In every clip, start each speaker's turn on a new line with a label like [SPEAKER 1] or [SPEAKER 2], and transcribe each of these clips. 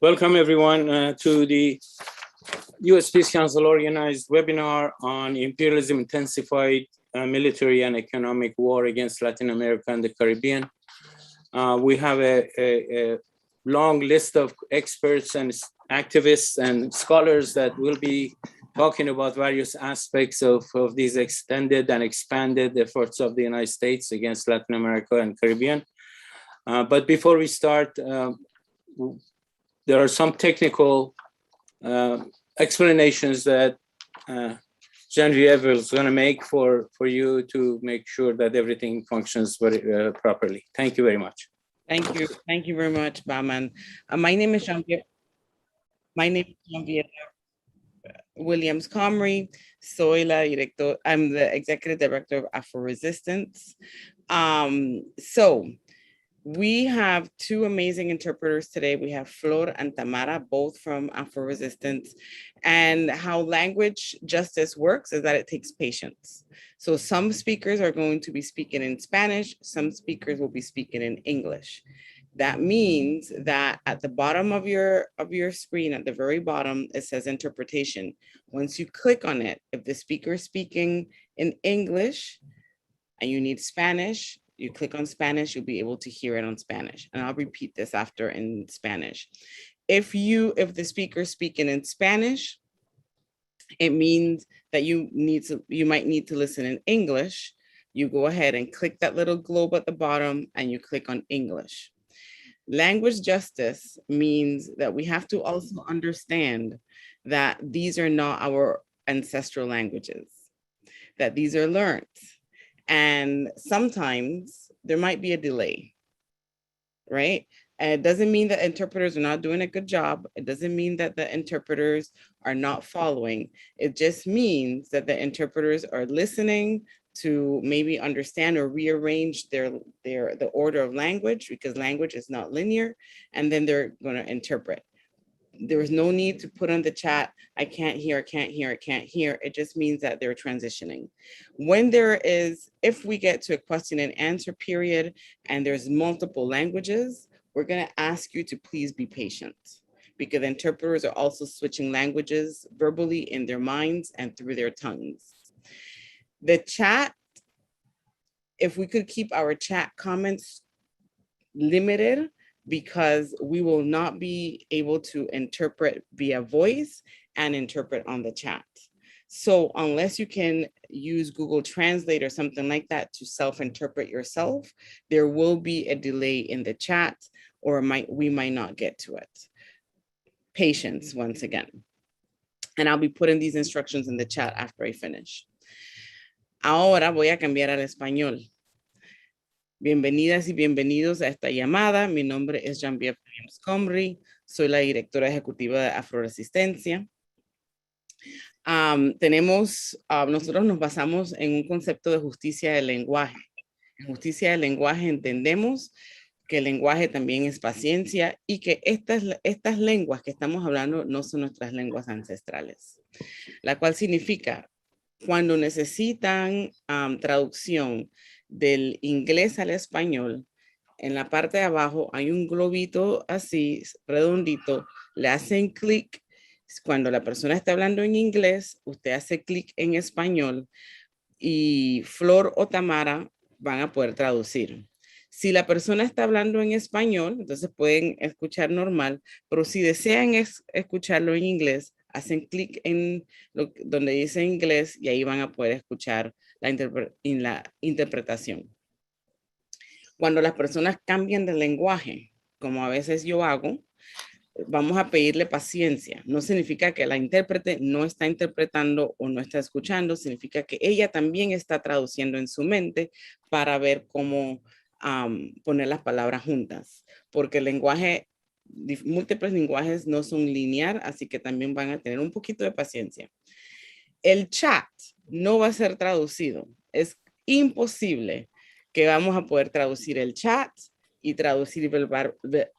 [SPEAKER 1] Welcome everyone to the USPC Council organized webinar on Imperialism Intensified Military and Economic War against Latin America and the Caribbean. We have a long list of experts and activists and scholars that will be talking about various aspects of these extended and expanded efforts of the United States against Latin America and Caribbean. But before we start, there are some technical explanations that Genevieve is going to make for you to make sure that everything functions very properly. Thank you very much.
[SPEAKER 2] Thank you. Thank you very much, Baman. My name is Genevieve. Williams Comrie. I'm the executive director of Afro Resistance. So we have two amazing interpreters today. We have Flor and Tamara, both from Afro Resistance. And how language justice works is that it takes patience. So some speakers are going to be speaking in Spanish, some speakers will be speaking in English. That means that at the bottom of your screen, at the very bottom, it says interpretation. Once you click on it, if the speaker is speaking in English and you need Spanish, you click on Spanish, you'll be able to hear it on Spanish. And I'll repeat this after in Spanish. If the speaker is speaking in Spanish, it means that you might need to listen in English. You go ahead and click that little globe at the bottom and you click on English. Language justice means that we have to also understand that these are not our ancestral languages, that these are learned. And sometimes there might be a delay, right? And it doesn't mean that interpreters are not doing a good job. It doesn't mean that the interpreters are not following. It just means that the interpreters are listening to maybe understand or rearrange the order of language, because language is not linear, and then they're going to interpret. There is no need to put on the chat, I can't hear, I can't hear, I can't hear. It just means that they're transitioning. If we get to a question and answer period and there's multiple languages, we're going to ask you to please be patient, because interpreters are also switching languages verbally in their minds and through their tongues. The chat, if we could keep our chat comments limited, because we will not be able to interpret via voice and interpret on the chat. So unless you can use Google Translate or something like that to self-interpret yourself, there will be a delay in the chat, or we might not get to it. Patience, once again. And I'll be putting these instructions in the chat after I finish. Ahora voy a cambiar al español. Bienvenidas y bienvenidos a esta llamada. Mi nombre es Genevieve Williams Comrie. Soy la directora ejecutiva de Afro Resistencia. Nosotros nos basamos en un concepto de justicia del lenguaje. En justicia del lenguaje entendemos que el lenguaje también es paciencia y que estas lenguas que estamos hablando no son nuestras lenguas ancestrales. La cual significa, cuando necesitan traducción del inglés al español, en la parte de abajo hay un globito así, redondito, le hacen clic. Cuando la persona está hablando en inglés, usted hace clic en español y Flor o Tamara van a poder traducir. Si la persona está hablando en español, entonces pueden escuchar normal, pero si desean escucharlo en inglés, hacen clic en donde dice inglés y ahí van a poder escuchar la interpretación. Cuando las personas cambian de lenguaje, como a veces yo hago, vamos a pedirle paciencia. No significa que la intérprete no está interpretando o no está escuchando, significa que ella también está traduciendo en su mente para ver cómo poner las palabras juntas, porque el lenguaje, múltiples lenguajes no son lineal, así que también van a tener un poquito de paciencia. El chat no va a ser traducido. Es imposible que vamos a poder traducir el chat y traducir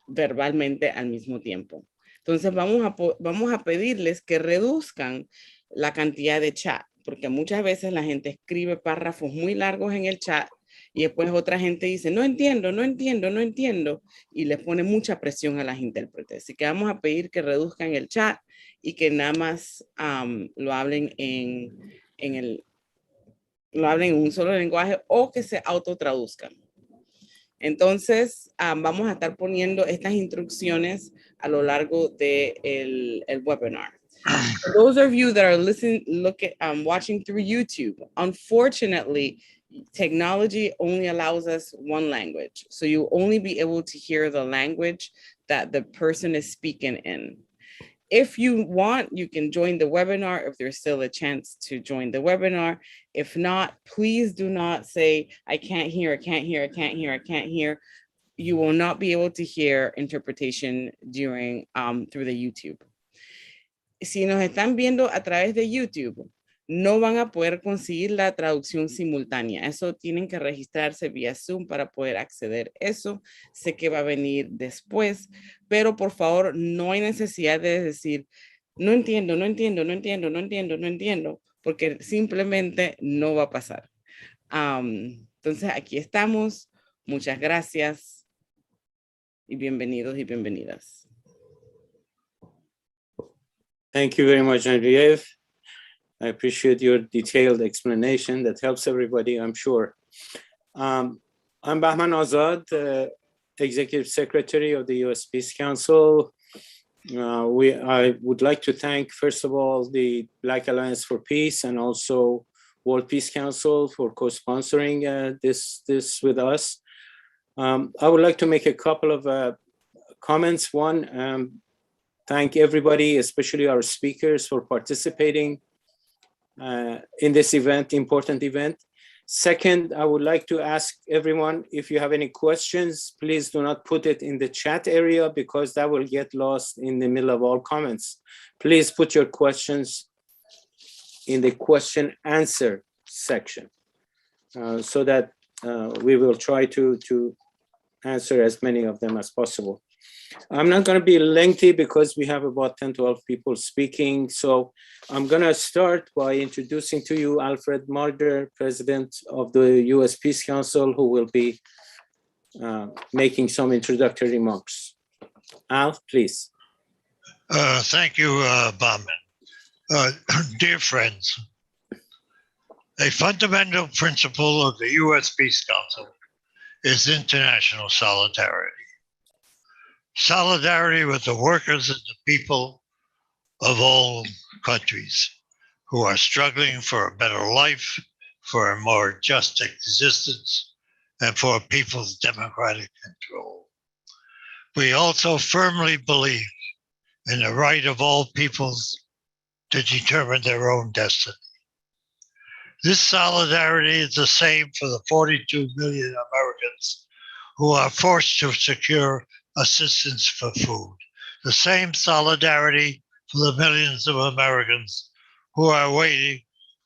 [SPEAKER 2] verbalmente al mismo tiempo. Entonces vamos a pedirles que reduzcan la cantidad de chat, porque muchas veces la gente escribe párrafos muy largos en el chat Y después otra gente dice, no entiendo, no entiendo, no entiendo, y le pone mucha presión a las intérpretes. Así que vamos a pedir que reduzcan el chat y que nada más lo hablen lo hablen en un solo lenguaje o que se autotraduzcan. Entonces, vamos a estar poniendo estas instrucciones a lo largo del webinar. For those of you that are watching through YouTube, unfortunately, technology only allows us one language. So you'll only be able to hear the language that the person is speaking in. If you want, you can join the webinar if there's still a chance to join the webinar. If not, please do not say, I can't hear, I can't hear, I can't hear, I can't hear. You will not be able to hear interpretation during through the YouTube. Si nos están viendo a través de YouTube, no van a poder conseguir la traducción simultánea. Eso tienen que registrarse vía Zoom para poder acceder. Eso sé que va a venir después, pero por favor no hay necesidad de decir, no entiendo, no entiendo, no entiendo, no entiendo, no entiendo, porque simplemente no va a pasar. Entonces aquí estamos. Muchas gracias y bienvenidos y bienvenidas.
[SPEAKER 1] Thank you very much, Andreev. I appreciate your detailed explanation. That helps everybody, I'm sure. I'm Bahman Azad, Executive Secretary of the US Peace Council. I would like to thank, first of all, the Black Alliance for Peace and also World Peace Council for co-sponsoring this with us. I would like to make a couple of comments. One, thank everybody, especially our speakers, for participating in this event, important event. Second, I would like to ask everyone, if you have any questions, please do not put it in the chat area because that will get lost in the middle of all comments. Please put your questions in the question answer section so that we will try to answer as many of them as possible. I'm not going to be lengthy because we have about 10, 12 people speaking. So I'm going to start by introducing to you Alfred Marder, President of the US Peace Council, who will be making some introductory remarks. Al, please.
[SPEAKER 3] Thank you, Bahman. Dear friends, a fundamental principle of the US Peace Council is international solidarity. Solidarity with the workers and the people of all countries who are struggling for a better life, for a more just existence, and for a people's democratic control. We also firmly believe in the right of all peoples to determine their own destiny. This solidarity is the same for the 42 million Americans who are forced to secure assistance for food. The same solidarity for the millions of Americans who are waiting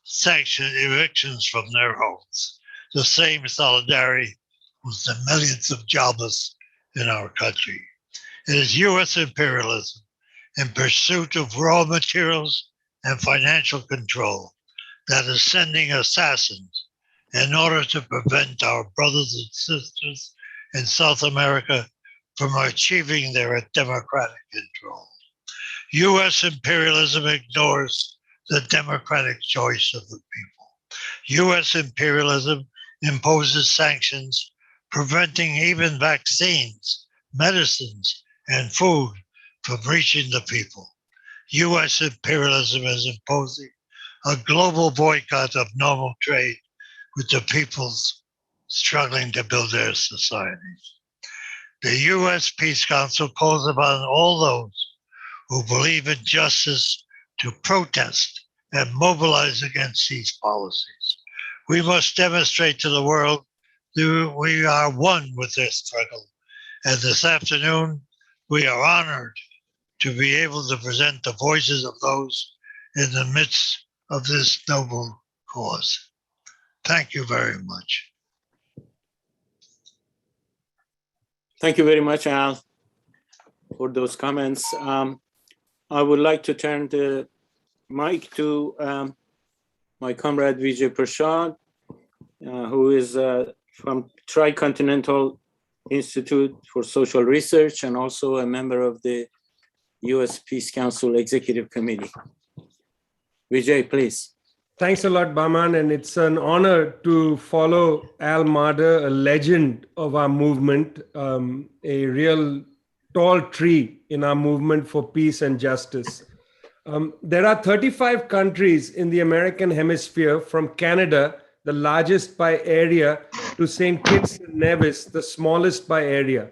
[SPEAKER 3] sanctioned evictions from their homes. The same solidarity with the millions of jobless in our country. It is US imperialism in pursuit of raw materials and financial control that is sending assassins in order to prevent our brothers and sisters in South America from achieving their democratic control. US imperialism ignores the democratic choice of the people. US imperialism imposes sanctions preventing even vaccines, medicines, and food from reaching the people. US imperialism is imposing a global boycott of normal trade with the peoples struggling to build their societies. The US Peace Council calls upon all those who believe in justice to protest and mobilize against these policies. We must demonstrate to the world that we are one with this struggle. And this afternoon, we are honored to be able to present the voices of those in the midst of this noble cause. Thank you very much.
[SPEAKER 1] Thank you very much, Al, for those comments. I would like to turn the mic to my comrade Vijay Prashad, who is from Tricontinental Institute for Social Research and also a member of the US Peace Council Executive Committee. Vijay, please.
[SPEAKER 4] Thanks a lot, Baman, and it's an honor to follow Al Marder, a legend of our movement, a real tall tree in our movement for peace and justice. There are 35 countries in the American hemisphere, from Canada, the largest by area, to St. Kitts and Nevis, the smallest by area.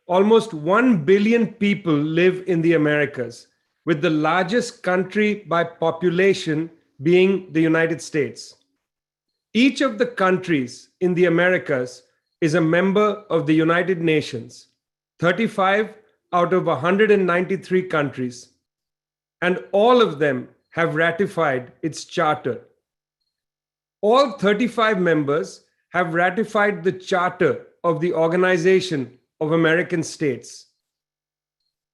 [SPEAKER 4] Almost 1 billion people live in the Americas, with the largest country by population being the United States. Each of the countries in the Americas is a member of the United Nations, 35 out of 193 countries, and all of them have ratified its charter. All 35 members have ratified the charter of the Organization of American States.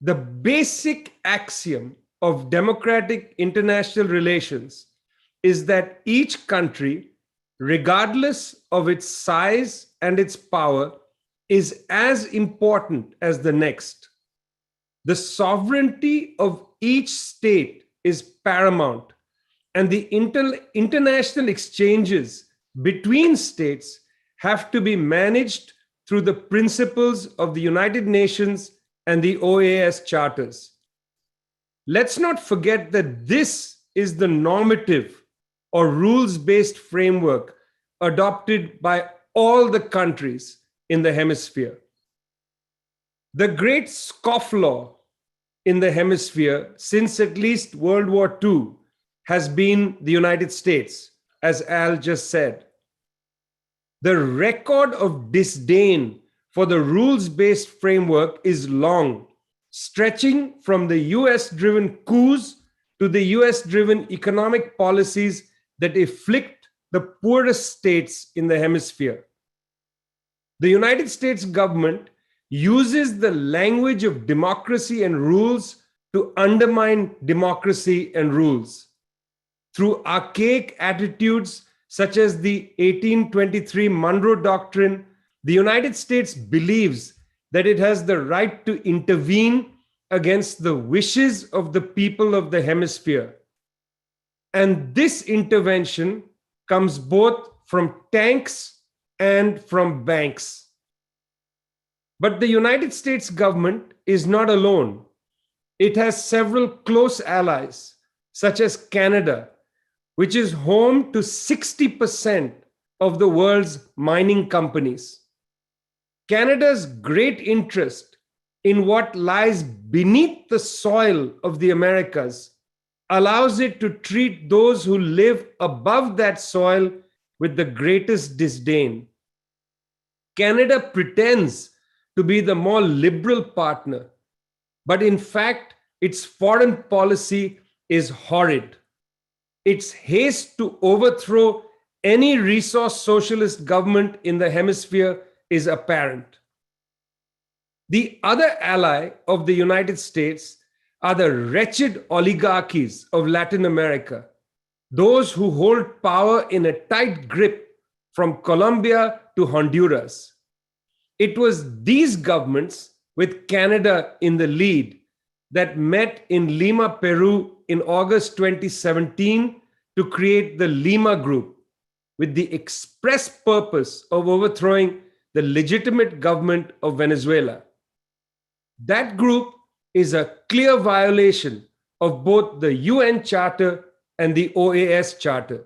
[SPEAKER 4] The basic axiom of democratic international relations is that each country, regardless of its size and its power, is as important as the next. The sovereignty of each state is paramount, and the international exchanges between states have to be managed through the principles of the United Nations and the OAS charters. Let's not forget that this is the normative or rules-based framework adopted by all the countries in the hemisphere. The great scofflaw in the hemisphere since at least World War II has been the United States, as Al just said. The record of disdain for the rules-based framework is long, stretching from the US-driven coups to the US-driven economic policies that afflict the poorest states in the hemisphere. The United States government uses the language of democracy and rules to undermine democracy and rules. Through archaic attitudes such as the 1823 Monroe Doctrine, the United States believes that it has the right to intervene against the wishes of the people of the hemisphere. And this intervention comes both from tanks and from banks. But the United States government is not alone. It has several close allies, such as Canada, which is home to 60% of the world's mining companies. Canada's great interest in what lies beneath the soil of the Americas allows it to treat those who live above that soil with the greatest disdain. Canada pretends to be the more liberal partner, but in fact, its foreign policy is horrid. Its haste to overthrow any resource socialist government in the hemisphere is apparent. The other ally of the United States are the wretched oligarchies of Latin America, those who hold power in a tight grip from Colombia to Honduras. It was these governments, with Canada in the lead, that met in Lima, Peru in August 2017 to create the Lima Group, with the express purpose of overthrowing the legitimate government of Venezuela. That group is a clear violation of both the UN Charter and the OAS Charter.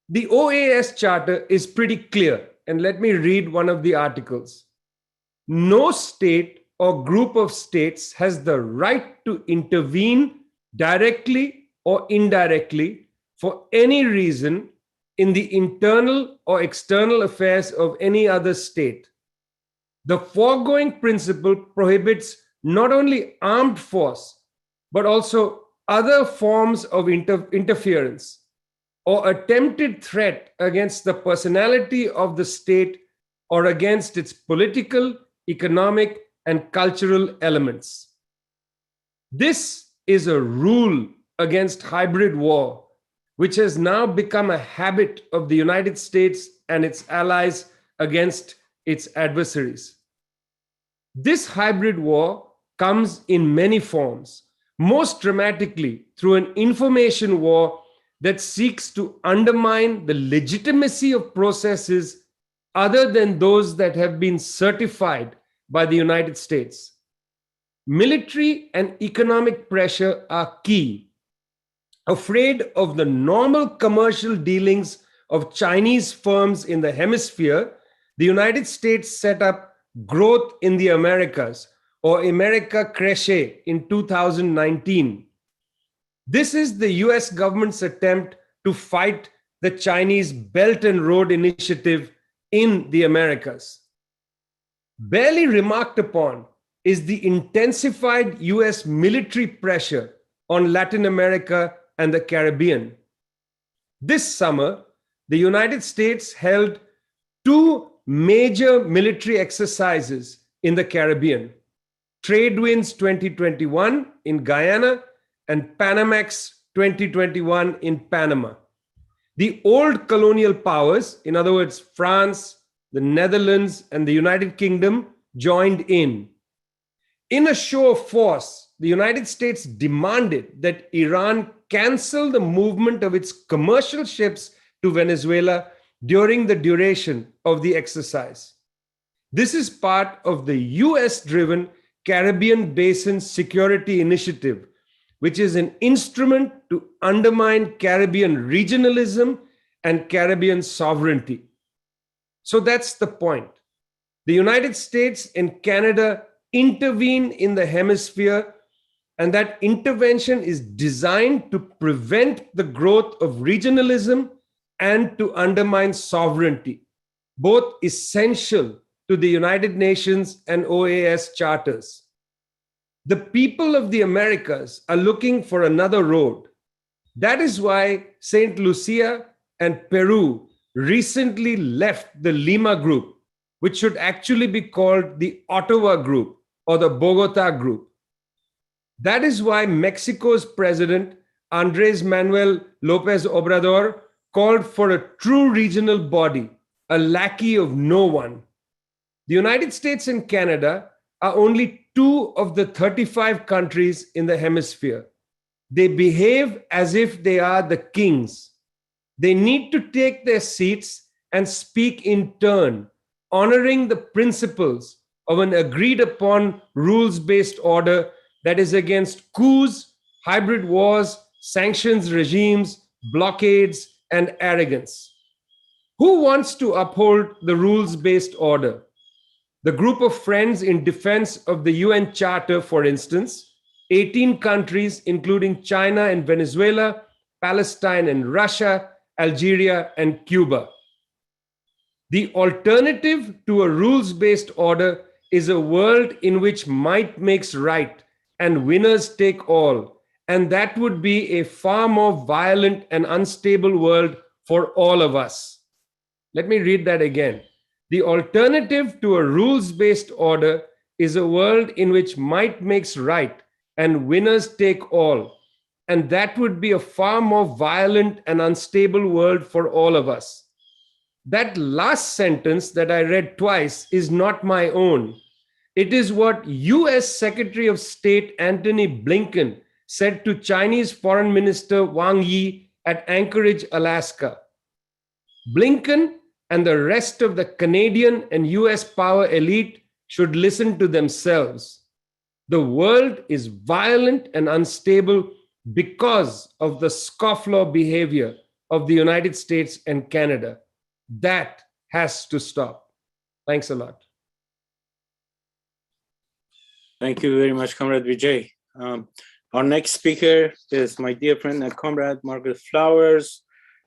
[SPEAKER 4] The OAS Charter is pretty clear, and let me read one of the articles. No state or group of states has the right to intervene directly or indirectly for any reason in the internal or external affairs of any other state. The foregoing principle prohibits not only armed force, but also other forms of interference or attempted threat against the personality of the state or against its political, economic, and cultural elements. This is a rule against hybrid war, which has now become a habit of the United States and its allies against its adversaries. This hybrid war comes in many forms, most dramatically through an information war that seeks to undermine the legitimacy of processes other than those that have been certified by the United States. Military and economic pressure are key. Afraid of the normal commercial dealings of Chinese firms in the hemisphere, the United States set up Growth in the Americas, or America Crece, in 2019. This is the US government's attempt to fight the Chinese Belt and Road Initiative in the Americas. Barely remarked upon is the intensified US military pressure on Latin America and the Caribbean. This summer, the United States held 2 major military exercises in the Caribbean: Trade Winds 2021 in Guyana and Panamax 2021 in Panama. The old colonial powers, in other words, France, the Netherlands, and the United Kingdom, joined in. In a show of force, the United States demanded that Iran cancel the movement of its commercial ships to Venezuela during the duration of the exercise. This is part of the US-driven Caribbean Basin Security Initiative, which is an instrument to undermine Caribbean regionalism and Caribbean sovereignty. So that's the point. The United States and Canada intervene in the hemisphere, and that intervention is designed to prevent the growth of regionalism and to undermine sovereignty, both essential to the United Nations and OAS charters. The people of the Americas are looking for another road. That is why St. Lucia and Peru recently left the Lima Group, which should actually be called the Ottawa Group or the Bogota Group. That is why Mexico's president, Andrés Manuel López Obrador, called for a true regional body, a lackey of no one. The United States and Canada are only 2 of the 35 countries in the hemisphere. They behave as if they are the kings. They need to take their seats and speak in turn, honoring the principles of an agreed upon rules-based order that is against coups, hybrid wars, sanctions regimes, blockades, and arrogance. Who wants to uphold the rules-based order? The group of friends in defense of the UN Charter, for instance, 18 countries, including China and Venezuela, Palestine and Russia, Algeria and Cuba. The alternative to a rules-based order is a world in which might makes right and winners take all. And that would be a far more violent and unstable world for all of us. Let me read that again. The alternative to a rules-based order is a world in which might makes right and winners take all. And that would be a far more violent and unstable world for all of us. That last sentence that I read twice is not my own. It is what US Secretary of State Antony Blinken said to Chinese Foreign Minister Wang Yi at Anchorage, Alaska. Blinken and the rest of the Canadian and US power elite should listen to themselves. The world is violent and unstable because of the scofflaw behavior of the United States and Canada. That has to stop. Thanks a lot.
[SPEAKER 1] Thank you very much, Comrade Vijay. Our next speaker is my dear friend and comrade, Margaret Flowers,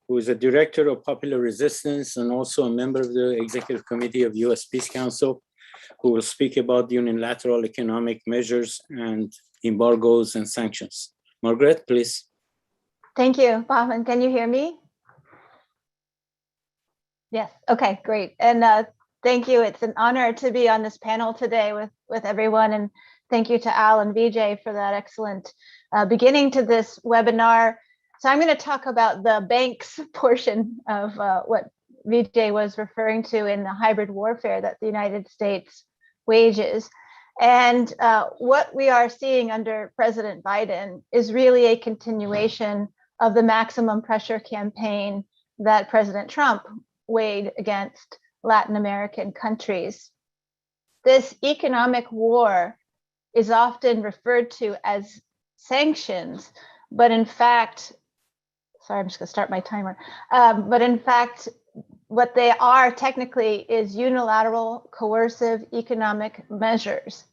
[SPEAKER 1] who is a director of Popular Resistance and also a member of the Executive Committee of US Peace Council, who will speak about unilateral economic measures and embargoes and sanctions. Margaret, please.
[SPEAKER 5] Thank you, Bahman. Can you hear me? Yes, okay, great. And thank you. It's an honor to be on this panel today with everyone. And thank you to Al and Vijay for that excellent beginning to this webinar. So I'm going to talk about the banks portion of what Vijay was referring to in the hybrid warfare that the United States wages. And what we are seeing under President Biden is really a continuation of the maximum pressure campaign that President Trump waged against Latin American countries. This economic war is often referred to as sanctions, but in fact, sorry, I'm just gonna start my timer. But in fact, what they are technically is unilateral coercive economic measures.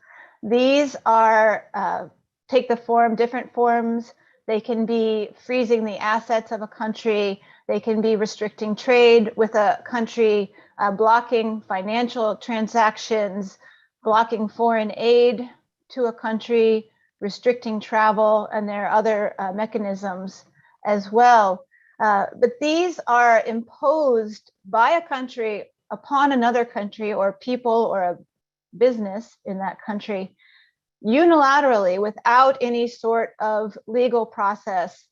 [SPEAKER 5] These are take the form, different forms. They can be freezing the assets of a country. They can be restricting trade with a country, blocking financial transactions, blocking foreign aid to a country, restricting travel, and there are other mechanisms as well. But these are imposed by a country upon another country or people or a business in that country unilaterally without any sort of legal process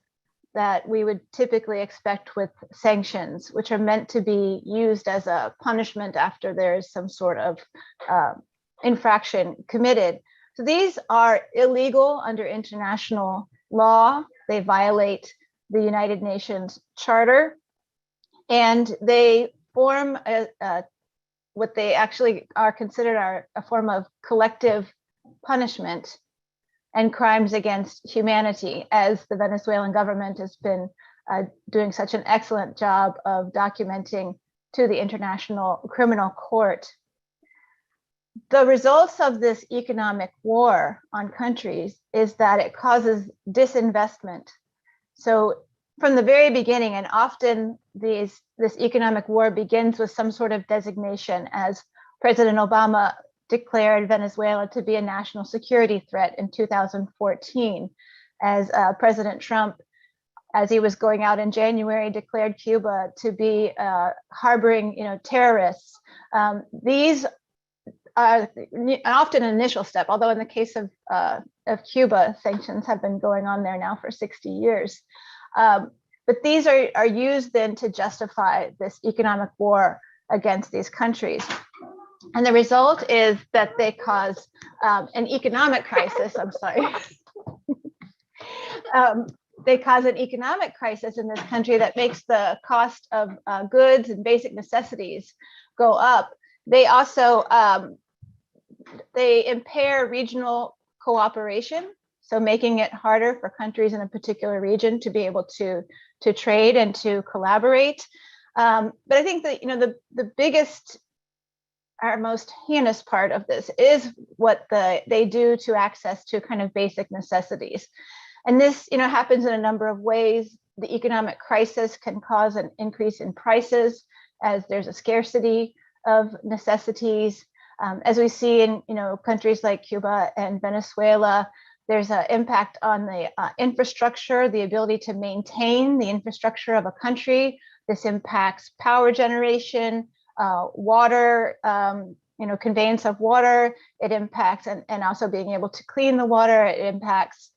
[SPEAKER 5] that we would typically expect with sanctions, which are meant to be used as a punishment after there is some sort of infraction committed. So these are illegal under international law. They violate the United Nations Charter, and they form what they actually are considered a form of collective punishment and crimes against humanity, as the Venezuelan government has been doing such an excellent job of documenting to the International Criminal Court. The results of this economic war on countries is that it causes disinvestment. So from the very beginning, and often this economic war begins with some sort of designation, as President Obama declared Venezuela to be a national security threat in 2014, as President Trump, as he was going out in January, declared Cuba to be harboring, terrorists. These are often an initial step, although in the case of Cuba, sanctions have been going on there now for 60 years. But these are used then to justify this economic war against these countries. And the result is that they cause an economic crisis. I'm sorry. They cause an economic crisis in this country that makes the cost of goods and basic necessities go up. They also they impair regional cooperation, so making it harder for countries in a particular region to be able to trade and to collaborate. But I think that the biggest, our most heinous part of this is what they do to access to kind of basic necessities. And this happens in a number of ways. The economic crisis can cause an increase in prices as there's a scarcity of necessities. As we see in countries like Cuba and Venezuela, there's an impact on the infrastructure, the ability to maintain the infrastructure of a country. This impacts power generation, water, conveyance of water. It impacts and also being able to clean the water. It impacts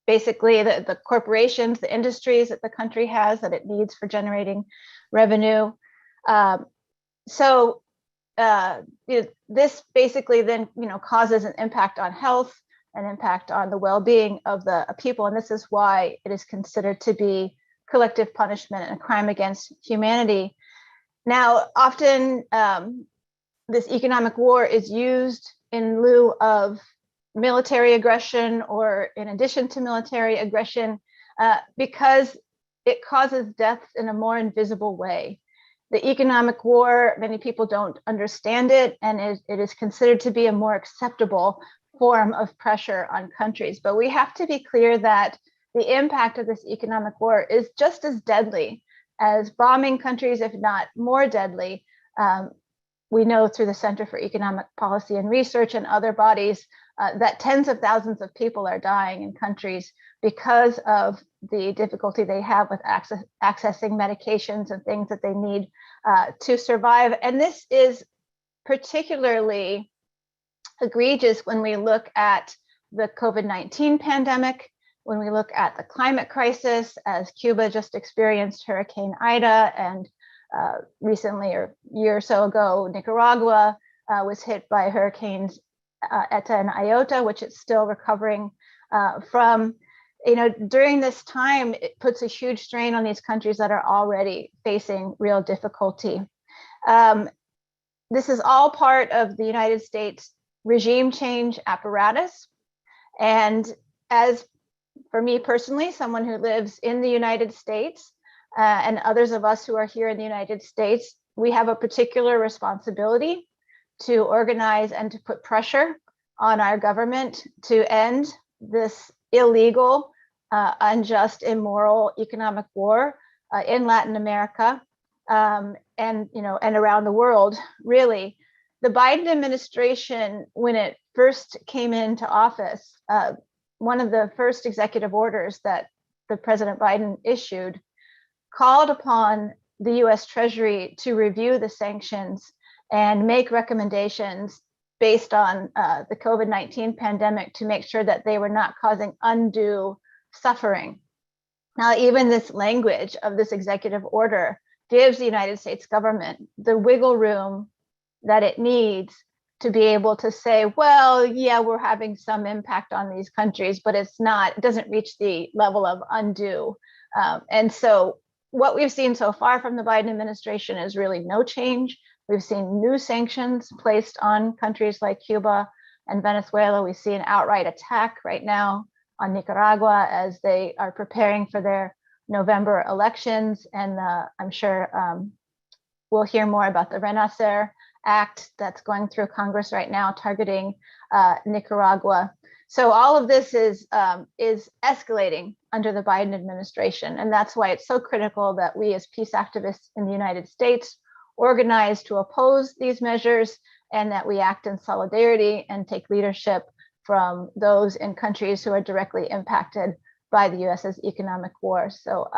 [SPEAKER 5] basically the corporations, the industries that the country has that it needs for generating revenue. So this basically then causes an impact on health, an impact on the well-being of the people, and this is why it is considered to be collective punishment and a crime against humanity. Now, often this economic war is used in lieu of military aggression or in addition to military aggression because it causes deaths in a more invisible way. The economic war, many people don't understand it, and it is considered to be a more acceptable form of pressure on countries. But we have to be clear that the impact of this economic war is just as deadly as bombing countries, if not more deadly. We know through the Center for Economic Policy and Research and other bodies that tens of thousands of people are dying in countries because of the difficulty they have with accessing medications and things that they need to survive. And this is particularly egregious when we look at the COVID-19 pandemic, when we look at the climate crisis, as Cuba just experienced Hurricane Ida, and recently, or a year or so ago, Nicaragua was hit by hurricanes Eta and Iota, which it's still recovering from. During this time, it puts a huge strain on these countries that are already facing real difficulty. This is all part of the United States regime change apparatus. And as for me personally, someone who lives in the United States, and others of us who are here in the United States, we have a particular responsibility to organize and to put pressure on our government to end this illegal, unjust, immoral economic war in Latin America, and around the world. Really, the Biden administration, when it first came into office, one of the first executive orders that the President Biden issued called upon the U.S. Treasury to review the sanctions and make recommendations based on the COVID-19 pandemic to make sure that they were not causing undue suffering. Now, even this language of this executive order gives the United States government the wiggle room that it needs to be able to say, well, yeah, we're having some impact on these countries, but it doesn't reach the level of undue. And so what we've seen so far from the Biden administration is really no change. We've seen new sanctions placed on countries like Cuba and Venezuela. We see an outright attack right now on Nicaragua as they are preparing for their November elections. And I'm sure we'll hear more about the Renacer Act that's going through Congress right now, targeting Nicaragua. So all of this is escalating under the Biden administration. And that's why it's so critical that we as peace activists in the United States organize to oppose these measures, and that we act in solidarity and take leadership from those in countries who are directly impacted by the US's economic war. So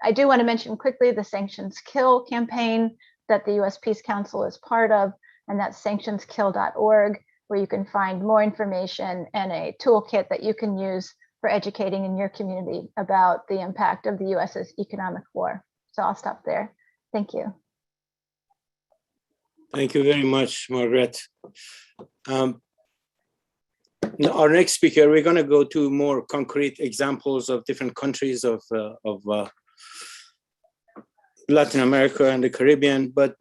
[SPEAKER 5] I do want to mention quickly the Sanctions Kill campaign that the US Peace Council is part of, and that's sanctionskill.org, where you can find more information and a toolkit that you can use for educating in your community about the impact of the US's economic war. So I'll stop there. Thank you.
[SPEAKER 1] Thank you very much, Margaret. Our next speaker, we're going to go to more concrete examples of different countries of Latin America and the Caribbean, but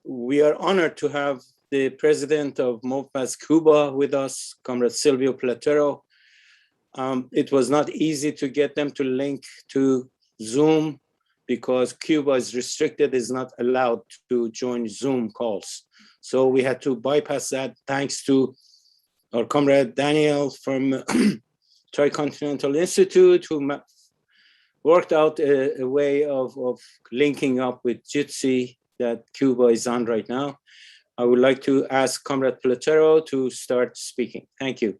[SPEAKER 1] we are honored to have the president of MOVPAS Cuba with us, Comrade Silvio Platero. It was not easy to get them to link to Zoom because Cuba is restricted, is not allowed to join Zoom calls. So we had to bypass that thanks to our comrade Daniel from Tricontinental Institute, who worked out a way of linking up with JITSI that Cuba is on right now. I would like to ask Comrade Platero to start speaking. Thank you.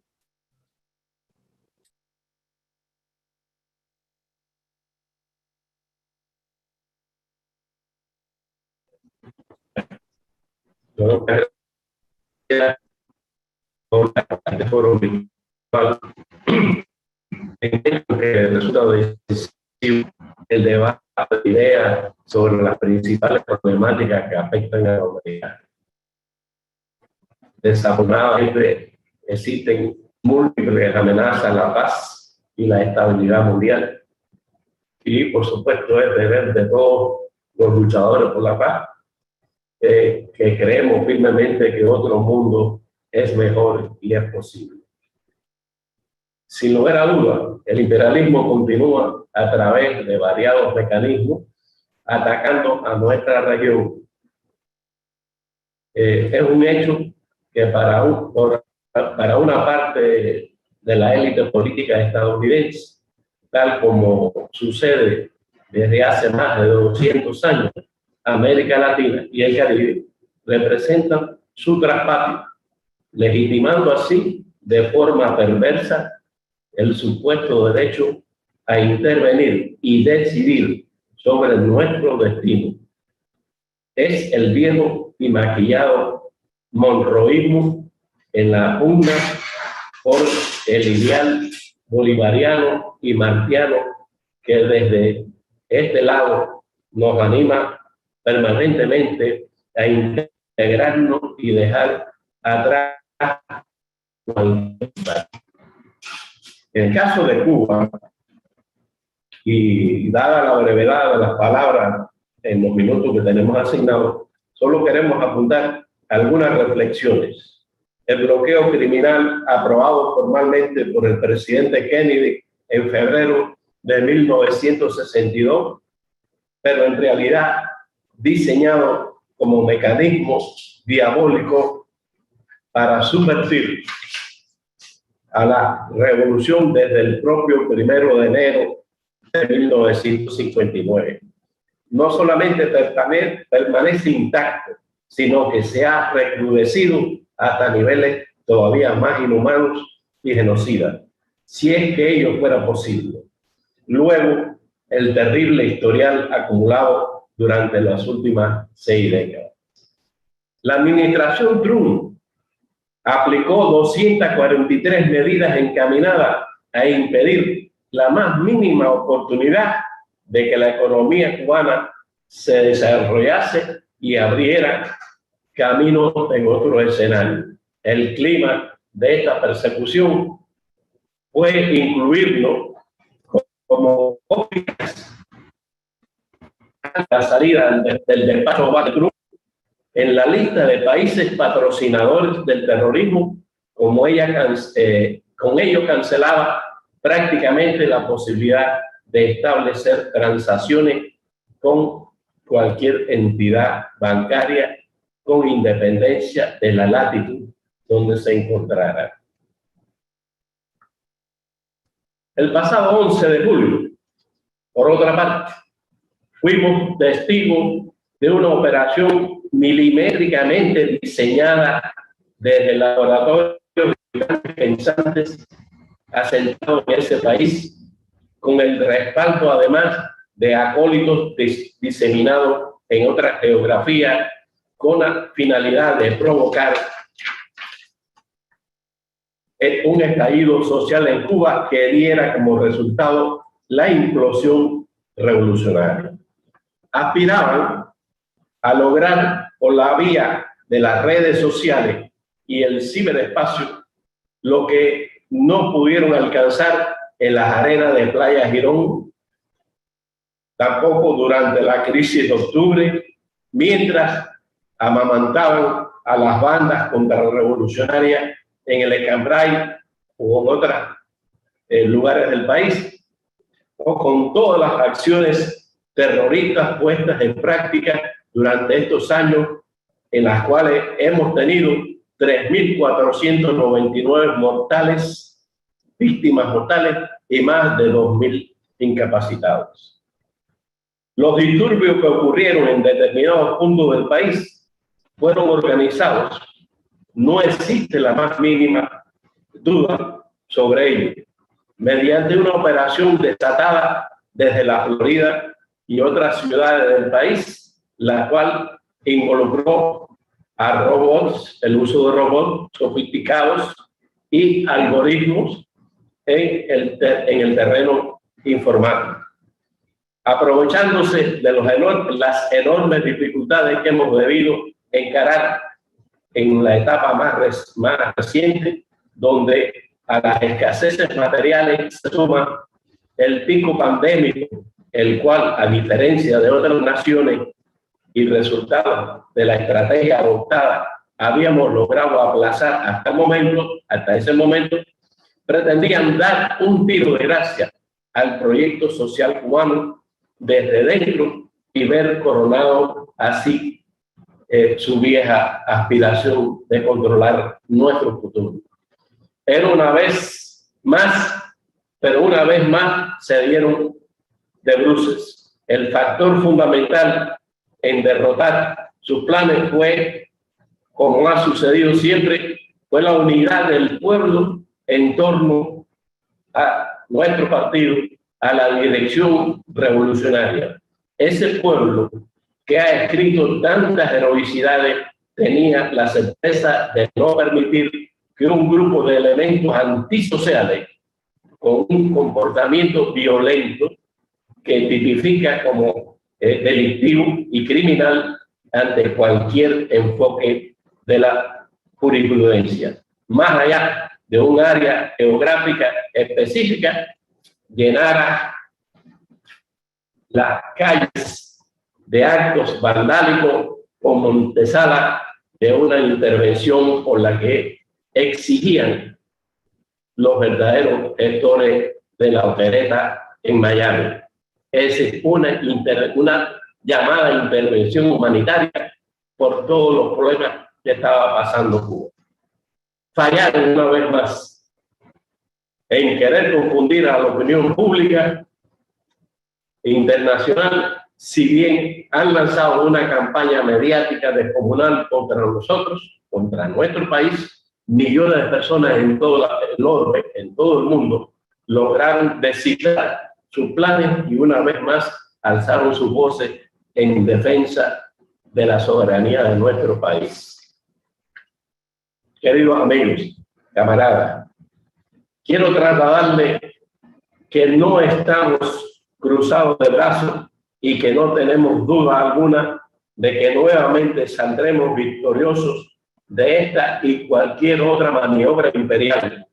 [SPEAKER 6] El debate de ideas sobre las principales problemáticas que afectan a la humanidad. Desafortunadamente existen múltiples amenazas a la paz y la estabilidad mundial. Y por supuesto es deber de todos los luchadores por la paz que creemos firmemente que otro mundo es mejor y es posible. Sin lugar a dudas, el imperialismo continúa a través de variados mecanismos atacando a nuestra región. Es un hecho que para una parte de la élite política estadounidense, tal como sucede desde hace más de 200 años, América Latina y el Caribe representan su traspatio, legitimando así de forma perversa el supuesto derecho a intervenir y decidir sobre nuestro destino. Es el viejo y maquillado monroísmo en la pugna por el ideal bolivariano y martiano que desde este lado nos anima permanentemente a integrarnos y dejar atrás. En el caso de Cuba, y dada la brevedad de las palabras en los minutos que tenemos asignados, solo queremos apuntar algunas reflexiones. El bloqueo criminal aprobado formalmente por el presidente Kennedy en febrero de 1962, pero en realidad diseñado como mecanismo diabólico para subvertir a la revolución desde el propio 1 de enero de 1959. No solamente permanece intacto, sino que se ha recrudecido hasta niveles todavía más inhumanos y genocidas, si es que ello fuera posible. Luego, el terrible historial acumulado durante las últimas 6 décadas. La administración Trump aplicó 243 medidas encaminadas a impedir la más mínima oportunidad de que la economía cubana se desarrollase y abriera caminos en otro escenario. El clima de esta persecución fue incluirlo como la salida del despacho de Trump en la lista de países patrocinadores del terrorismo, con ello cancelaba prácticamente la posibilidad de establecer transacciones con cualquier entidad bancaria con independencia de la latitud donde se encontrara. El pasado 11 de julio, por otra parte, fuimos testigos de una operación milimétricamente diseñada desde el laboratorio de pensantes asentados en ese país, con el respaldo además de acólitos diseminados en otras geografías, con la finalidad de provocar un estallido social en Cuba que diera como resultado la implosión revolucionaria. Aspiraban a lograr por la vía de las redes sociales y el ciberespacio lo que no pudieron alcanzar en las arenas de Playa Girón, tampoco durante la crisis de octubre, mientras amamantaban a las bandas contrarrevolucionarias en el Escambray o en otros lugares del país, o con todas las acciones terroristas puestas en práctica durante estos años, en las cuales hemos tenido 3.499 mortales, víctimas mortales, y más de 2.000 incapacitados. Los disturbios que ocurrieron en determinados puntos del país fueron organizados. No existe la más mínima duda sobre ello. Mediante una operación desatada desde la Florida y otras ciudades del país, la cual involucró a robots, el uso de robots sofisticados y algoritmos en el terreno informático. Aprovechándose de las enormes dificultades que hemos debido encarar en la etapa más reciente, donde a las escaseces materiales se suma el pico pandémico, el cual, a diferencia de otras naciones y resultado de la estrategia adoptada, habíamos logrado aplazar hasta ese momento, pretendían dar un tiro de gracia al proyecto social cubano desde dentro y ver coronado así su vieja aspiración de controlar nuestro futuro. Era una vez más, pero una vez más se dieron de bruces. El factor fundamental en derrotar sus planes fue, como ha sucedido siempre, fue la unidad del pueblo en torno a nuestro partido, a la dirección revolucionaria. Ese pueblo que ha escrito tantas heroicidades tenía la certeza de no permitir que un grupo de elementos antisociales con un comportamiento violento que tipifica como delictivo y criminal ante cualquier enfoque de la jurisprudencia. Más allá de un área geográfica específica, llenara las calles de actos vandálicos como antesala de una intervención por la que exigían los verdaderos gestores de la opereta en Miami. Es una llamada intervención humanitaria por todos los problemas que estaba pasando Cuba. Fallaron una vez más en querer confundir a la opinión pública internacional, si bien han lanzado una campaña mediática descomunal contra nosotros, contra nuestro país. Millones de personas en todo el orbe, en todo el mundo, lograron descifrar sus planes y una vez más alzaron sus voces en defensa de la soberanía de nuestro país. Queridos amigos, camaradas, quiero trasladarles que no estamos cruzados de brazos y que no tenemos duda alguna de que nuevamente saldremos victoriosos de esta y cualquier otra maniobra imperial.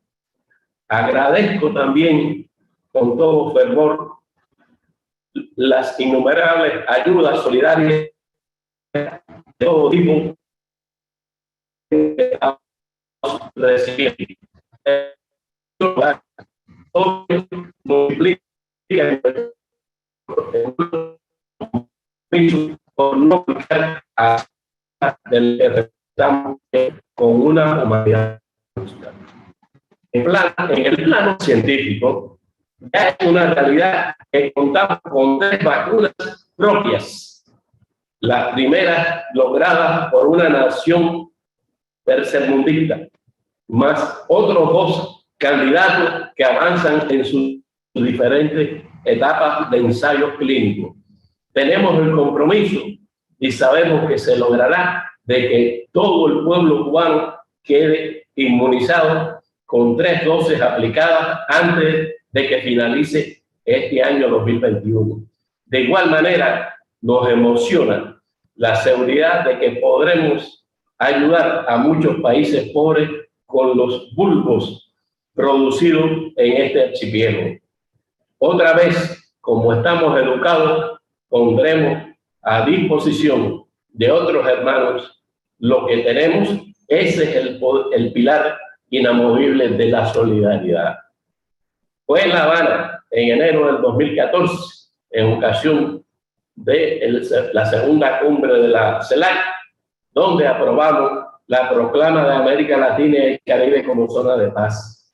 [SPEAKER 6] Agradezco también con todo fervor las innumerables ayudas solidarias de todo tipo que estamos recibiendo. Todo multiplica por no fijar a del que estamos con una humanidad justa. En el plano científico, ya es una realidad que contamos con 3 vacunas propias. Las primeras logradas por una nación tercermundista, más otros 2 candidatos que avanzan en sus diferentes etapas de ensayos clínicos. Tenemos el compromiso y sabemos que se logrará de que todo el pueblo cubano quede inmunizado con 3 dosis aplicadas antes de que finalice este año 2021. De igual manera, nos emociona la seguridad de que podremos ayudar a muchos países pobres con los bulbos producidos en este archipiélago. Otra vez, como estamos educados, pondremos a disposición de otros hermanos lo que tenemos. Ese es el pilar inamovible de la solidaridad. Fue en La Habana, en enero del 2014, en ocasión de la segunda cumbre de la CELAC, donde aprobamos la proclama de América Latina y el Caribe como zona de paz.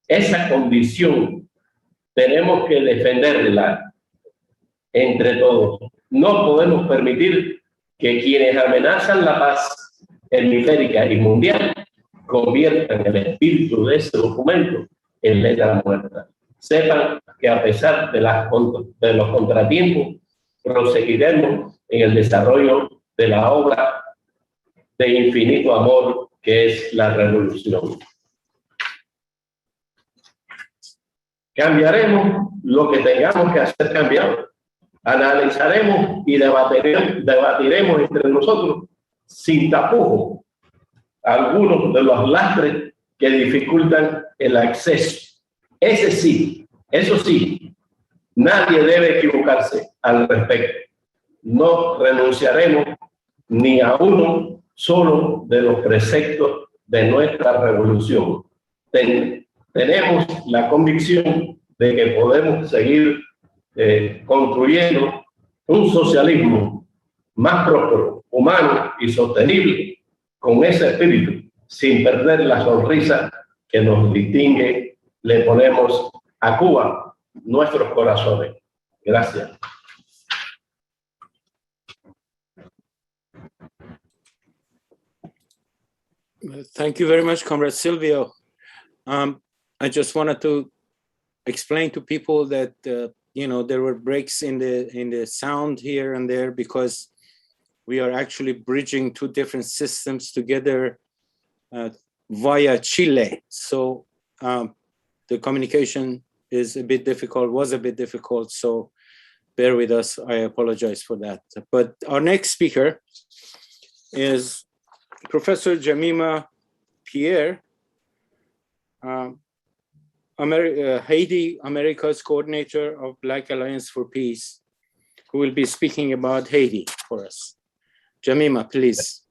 [SPEAKER 6] Esa condición tenemos que defenderla entre todos. No podemos permitir que quienes amenazan la paz hemisférica y mundial conviertan el espíritu de ese documento en letra muerta. Sepan que a pesar de los contratiempos, proseguiremos en el desarrollo de la obra de infinito amor que es la revolución. Cambiaremos lo que tengamos que hacer cambiar. Analizaremos y debatiremos entre nosotros sin tapujos algunos de los lastres que dificultan el acceso. Eso sí, nadie debe equivocarse al respecto. No renunciaremos ni a uno solo de los preceptos de nuestra revolución. Tenemos la convicción de que podemos seguir construyendo un socialismo más próspero, humano y sostenible con ese espíritu, sin perder la sonrisa que nos distingue. Le ponemos a Cuba nuestros corazones. Gracias.
[SPEAKER 1] Thank you very much, Comrade Silvio. I just wanted to explain to people that there were breaks in the sound here and there because we are actually bridging 2 different systems together via Chile. So the communication is a bit difficult, was a bit difficult, so bear with us. I apologize for that. But our next speaker is Professor Jemima Pierre, Haiti America's coordinator of Black Alliance for Peace, who will be speaking about Haiti for us. Jemima, please.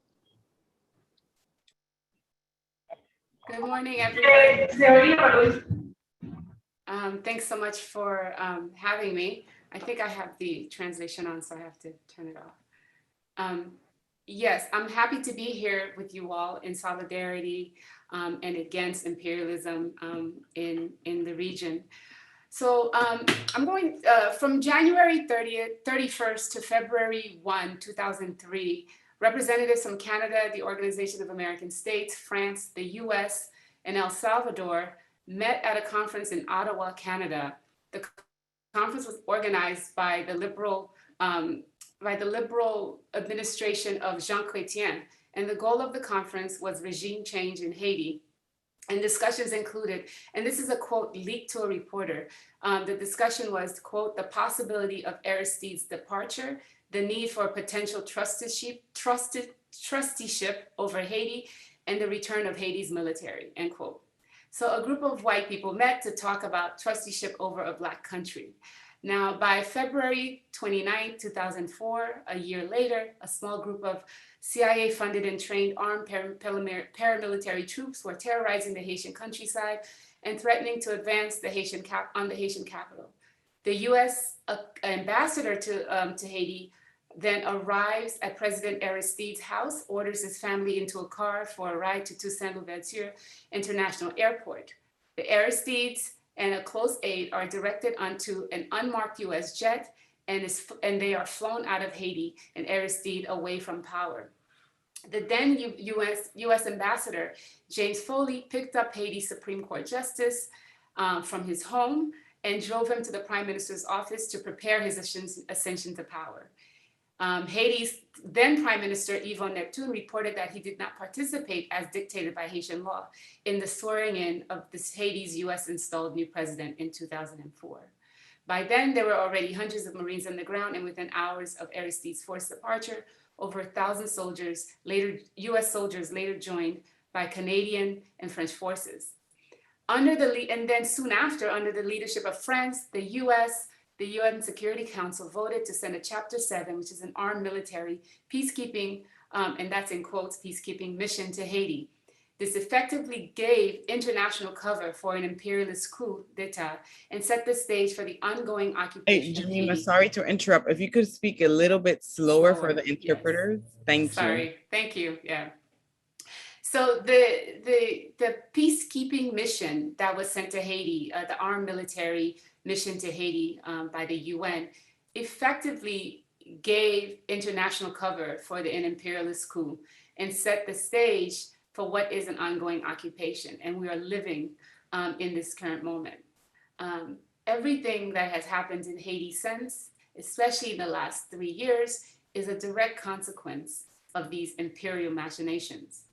[SPEAKER 7] Good morning, everybody. Thanks so much for having me. I think I have the translation on, so I have to turn it off. Yes, I'm happy to be here with you all in solidarity and against imperialism in the region. So I'm going from January 31st to February 1, 2003, representatives from Canada, the Organization of American States, France, the US, and El Salvador met at a conference in Ottawa, Canada. The conference was organized by the Liberal administration of Jean Chrétien, and the goal of the conference was regime change in Haiti. And discussions included, and this is a quote leaked to a reporter, the discussion was, quote, the possibility of Aristide's departure, the need for potential trusteeship over Haiti, and the return of Haiti's military, end quote. So a group of white people met to talk about trusteeship over a Black country. Now, by February 29, 2004, a year later, a small group of CIA-funded and trained armed paramilitary troops were terrorizing the Haitian countryside and threatening to advance on the Haitian capital. The U.S. ambassador to Haiti then arrives at President Aristide's house, orders his family into a car for a ride to Toussaint Louverture International Airport. The Aristides and a close aide are directed onto an unmarked U.S. jet, and they are flown out of Haiti and Aristide away from power. The then U.S. ambassador, James Foley, picked up Haiti's Supreme Court justice from his home and drove him to the prime minister's office to prepare his ascension to power. Haiti's then Prime Minister Yvon Neptune reported that he did not participate as dictated by Haitian law in the swearing in of Haiti's US installed new president in 2004. By then, there were already hundreds of Marines on the ground, and within hours of Aristide's forced departure, over 1,000 soldiers, US soldiers later joined by Canadian and French forces. And then soon after, under the leadership of France, the US, the UN Security Council voted to send a Chapter 7, which is an armed military peacekeeping, and that's in quotes, peacekeeping mission to Haiti. This effectively gave international cover for an imperialist coup d'etat and set the stage for the ongoing occupation of
[SPEAKER 2] Jemima,
[SPEAKER 7] Haiti.
[SPEAKER 2] sorry to interrupt. If you could speak a little bit slower for the interpreters.
[SPEAKER 7] Yes.
[SPEAKER 2] Thank you.
[SPEAKER 7] Sorry, thank you, yeah. So the peacekeeping mission that was sent to Haiti, the armed military mission to Haiti by the UN, effectively gave international cover for an imperialist coup and set the stage for what is an ongoing occupation. And we are living in this current moment. Everything that has happened in Haiti since, especially in the last 3 years, is a direct consequence of these imperial machinations.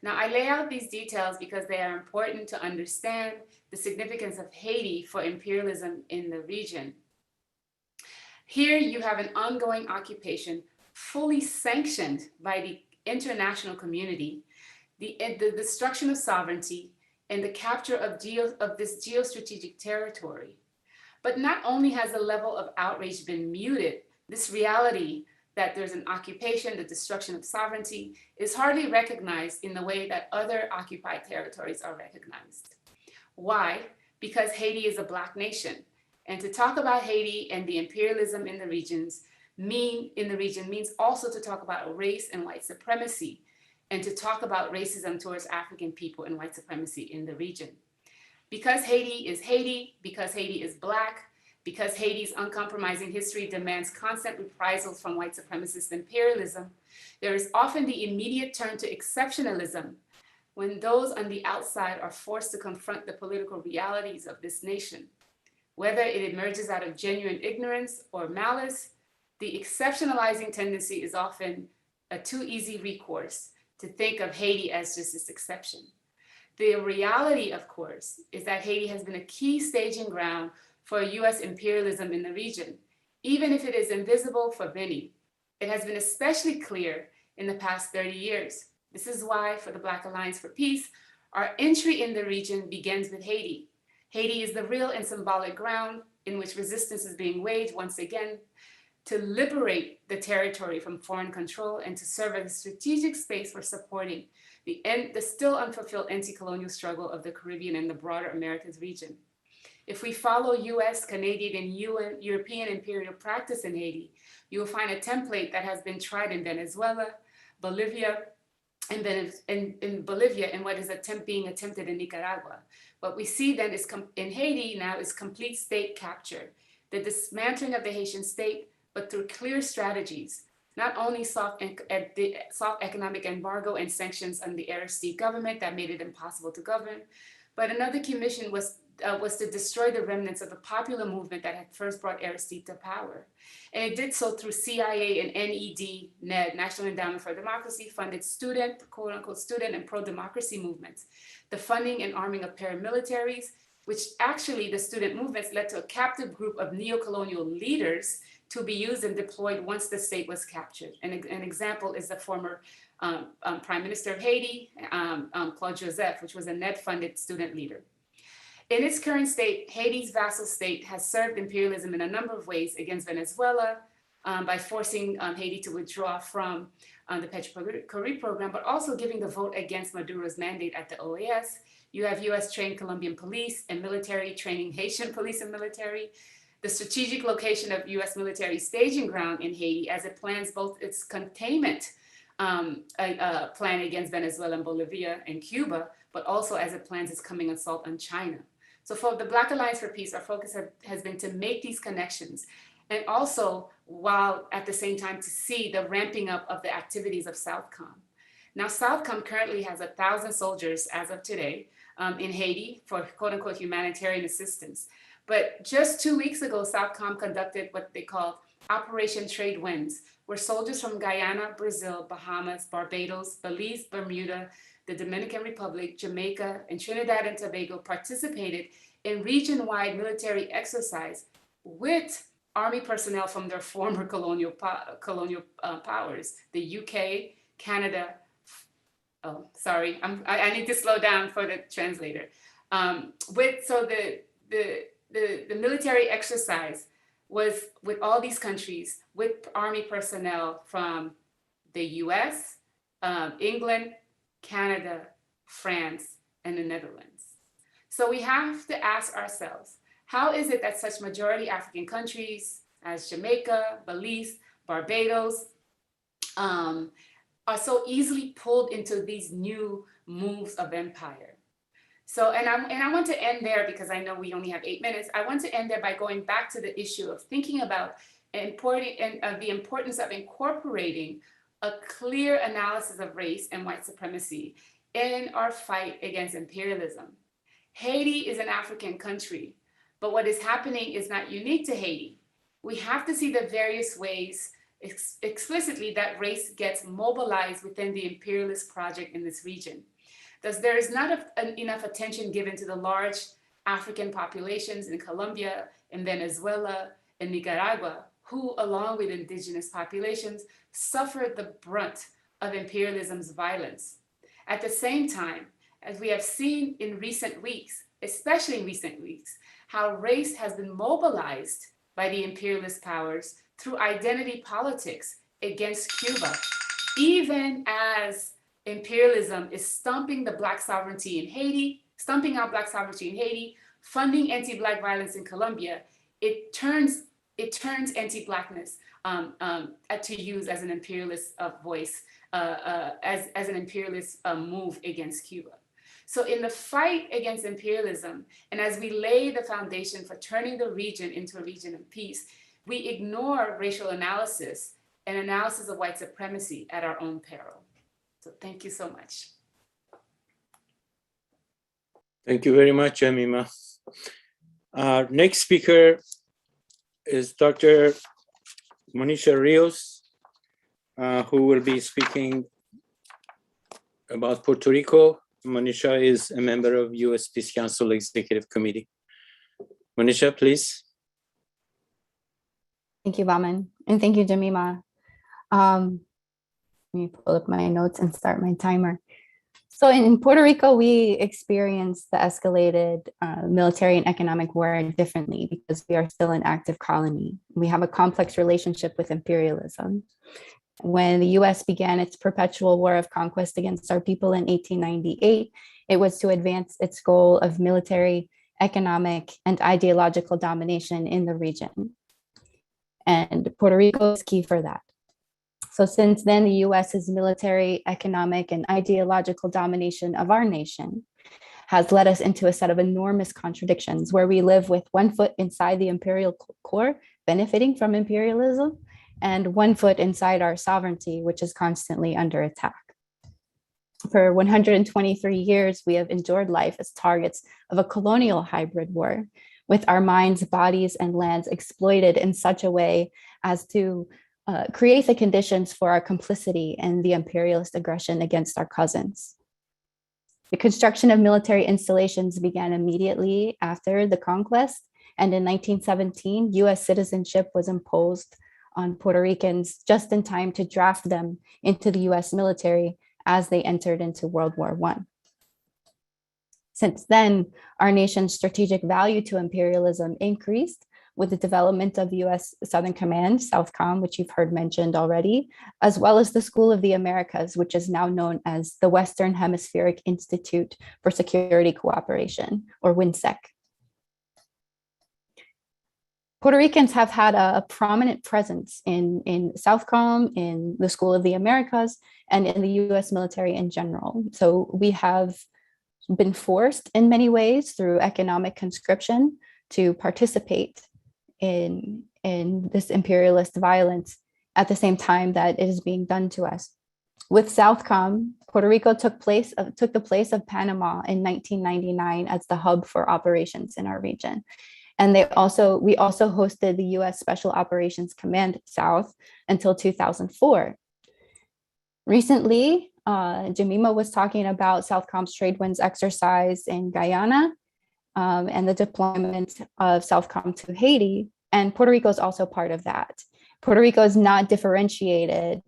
[SPEAKER 7] Now, I lay out these details because they are important to understand the significance of Haiti for imperialism in the region. Here you have an ongoing occupation fully sanctioned by the international community, the destruction of sovereignty, and the capture of this geostrategic territory. But not only has the level of outrage been muted, this reality that there's an occupation, the destruction of sovereignty, is hardly recognized in the way that other occupied territories are recognized. Why? Because Haiti is a Black nation. And to talk about Haiti and the imperialism in the region means also to talk about race and white supremacy, and to talk about racism towards African people and white supremacy in the region. Because Haiti, because Haiti is Black, because Haiti's uncompromising history demands constant reprisals from white supremacist imperialism, there is often the immediate turn to exceptionalism when those on the outside are forced to confront the political realities of this nation. Whether it emerges out of genuine ignorance or malice, the exceptionalizing tendency is often a too easy recourse to think of Haiti as just this exception. The reality, of course, is that Haiti has been a key staging ground for US imperialism in the region, even if it is invisible for many. It has been especially clear in the past 30 years. This is why, for the Black Alliance for Peace, our entry in the region begins with Haiti. Haiti is the real and symbolic ground in which resistance is being waged once again to liberate the territory from foreign control and to serve as a strategic space for supporting the still unfulfilled anti-colonial struggle of the Caribbean and the broader Americas region. If we follow US, Canadian, and European imperial practice in Haiti, you will find a template that has been tried in Venezuela, Bolivia, and in Bolivia, and what is being attempted in Nicaragua. What we see then is in Haiti now is complete state capture, the dismantling of the Haitian state, but through clear strategies, not only soft economic embargo and sanctions on the Aristide government that made it impossible to govern, but another key mission was to destroy the remnants of the popular movement that had first brought Aristide to power. And it did so through CIA and NED, National Endowment for Democracy, funded student, quote unquote, student and pro-democracy movements, the funding and arming of paramilitaries, which actually the student movements led to a captive group of neo-colonial leaders to be used and deployed once the state was captured. And an example is the former Prime Minister of Haiti, Claude Joseph, which was a NED-funded student leader. In its current state, Haiti's vassal state has served imperialism in a number of ways against Venezuela by forcing Haiti to withdraw from the Petrocaribbean program, but also giving the vote against Maduro's mandate at the OAS. You have US-trained Colombian police and military training Haitian police and military. The strategic location of US military staging ground in Haiti as it plans both its containment plan against Venezuela and Bolivia and Cuba, but also as it plans its coming assault on China. So for the Black Alliance for Peace, our focus has been to make these connections, and also while at the same time to see the ramping up of the activities of Southcom. Now Southcom currently has 1,000 soldiers as of today in Haiti for quote unquote humanitarian assistance. But just 2 weeks ago, Southcom conducted what they call Operation Trade Winds, where soldiers from Guyana, Brazil, Bahamas, Barbados, Belize, Bermuda, the Dominican Republic, Jamaica, and Trinidad and Tobago participated in region-wide military exercise with Army personnel from their former colonial powers, the UK, Canada. Oh, sorry, I need to slow down for the translator. The military exercise was with all these countries, with Army personnel from the US, England, Canada, France, and the Netherlands. So we have to ask ourselves, how is it that such majority African countries as Jamaica, Belize, Barbados are so easily pulled into these new moves of empire? So, and I want to end there because I know we only have 8 minutes. I want to end there by going back to the issue of thinking about the importance of incorporating a clear analysis of race and white supremacy in our fight against imperialism. Haiti is an African country, but what is happening is not unique to Haiti. We have to see the various ways explicitly that race gets mobilized within the imperialist project in this region. Thus, there is not enough attention given to the large African populations in Colombia, in Venezuela, in Nicaragua, who, along with indigenous populations, suffered the brunt of imperialism's violence. At the same time, as we have seen in recent weeks, especially in recent weeks, how race has been mobilized by the imperialist powers through identity politics against Cuba, even as imperialism is stumping the Black sovereignty in Haiti, stumping out Black sovereignty in Haiti, funding anti-Black violence in Colombia. It turns anti-Blackness to use as an imperialist voice, as an imperialist move against Cuba. So in the fight against imperialism, and as we lay the foundation for turning the region into a region of peace, we ignore racial analysis and analysis of white supremacy at our own peril. So thank you so much.
[SPEAKER 1] Thank you very much, Amima. Our next speaker is Dr. Monisha Rios, who will be speaking about Puerto Rico Monisha is a member of USPC Council Executive Committee. Monisha, please.
[SPEAKER 8] Thank you, Baman. And thank you, Jemima. Let me pull up my notes and start my timer. So in Puerto Rico, we experienced the escalated military and economic war differently because we are still an active colony. We have a complex relationship with imperialism. When the US began its perpetual war of conquest against our people in 1898, it was to advance its goal of military, economic, and ideological domination in the region. And Puerto Rico is key for that. So since then, the US's military, economic, and ideological domination of our nation has led us into a set of enormous contradictions where we live with one foot inside the imperial core, benefiting from imperialism, and one foot inside our sovereignty, which is constantly under attack. For 123 years, we have endured life as targets of a colonial hybrid war, with our minds, bodies, and lands exploited in such a way as to create the conditions for our complicity in the imperialist aggression against our cousins. The construction of military installations began immediately after the conquest, and in 1917, US citizenship was imposed on Puerto Ricans just in time to draft them into the US military as they entered into World War I. Since then, our nation's strategic value to imperialism increased with the development of US Southern Command, SOUTHCOM, which you've heard mentioned already, as well as the School of the Americas, which is now known as the Western Hemispheric Institute for Security Cooperation, or WINSEC. Puerto Ricans have had a prominent presence in SOUTHCOM, in the School of the Americas, and in the US military in general. So we have been forced in many ways through economic conscription to participate in this imperialist violence at the same time that it is being done to us. With SOUTHCOM, Puerto Rico took the place of Panama in 1999 as the hub for operations in our region. And we also hosted the US Special Operations Command South until 2004. Recently, Jemima was talking about SOUTHCOM's Trade Winds exercise in Guyana and the deployment of SOUTHCOM to Haiti, and Puerto Rico is also part of that. Puerto Rico is not differentiated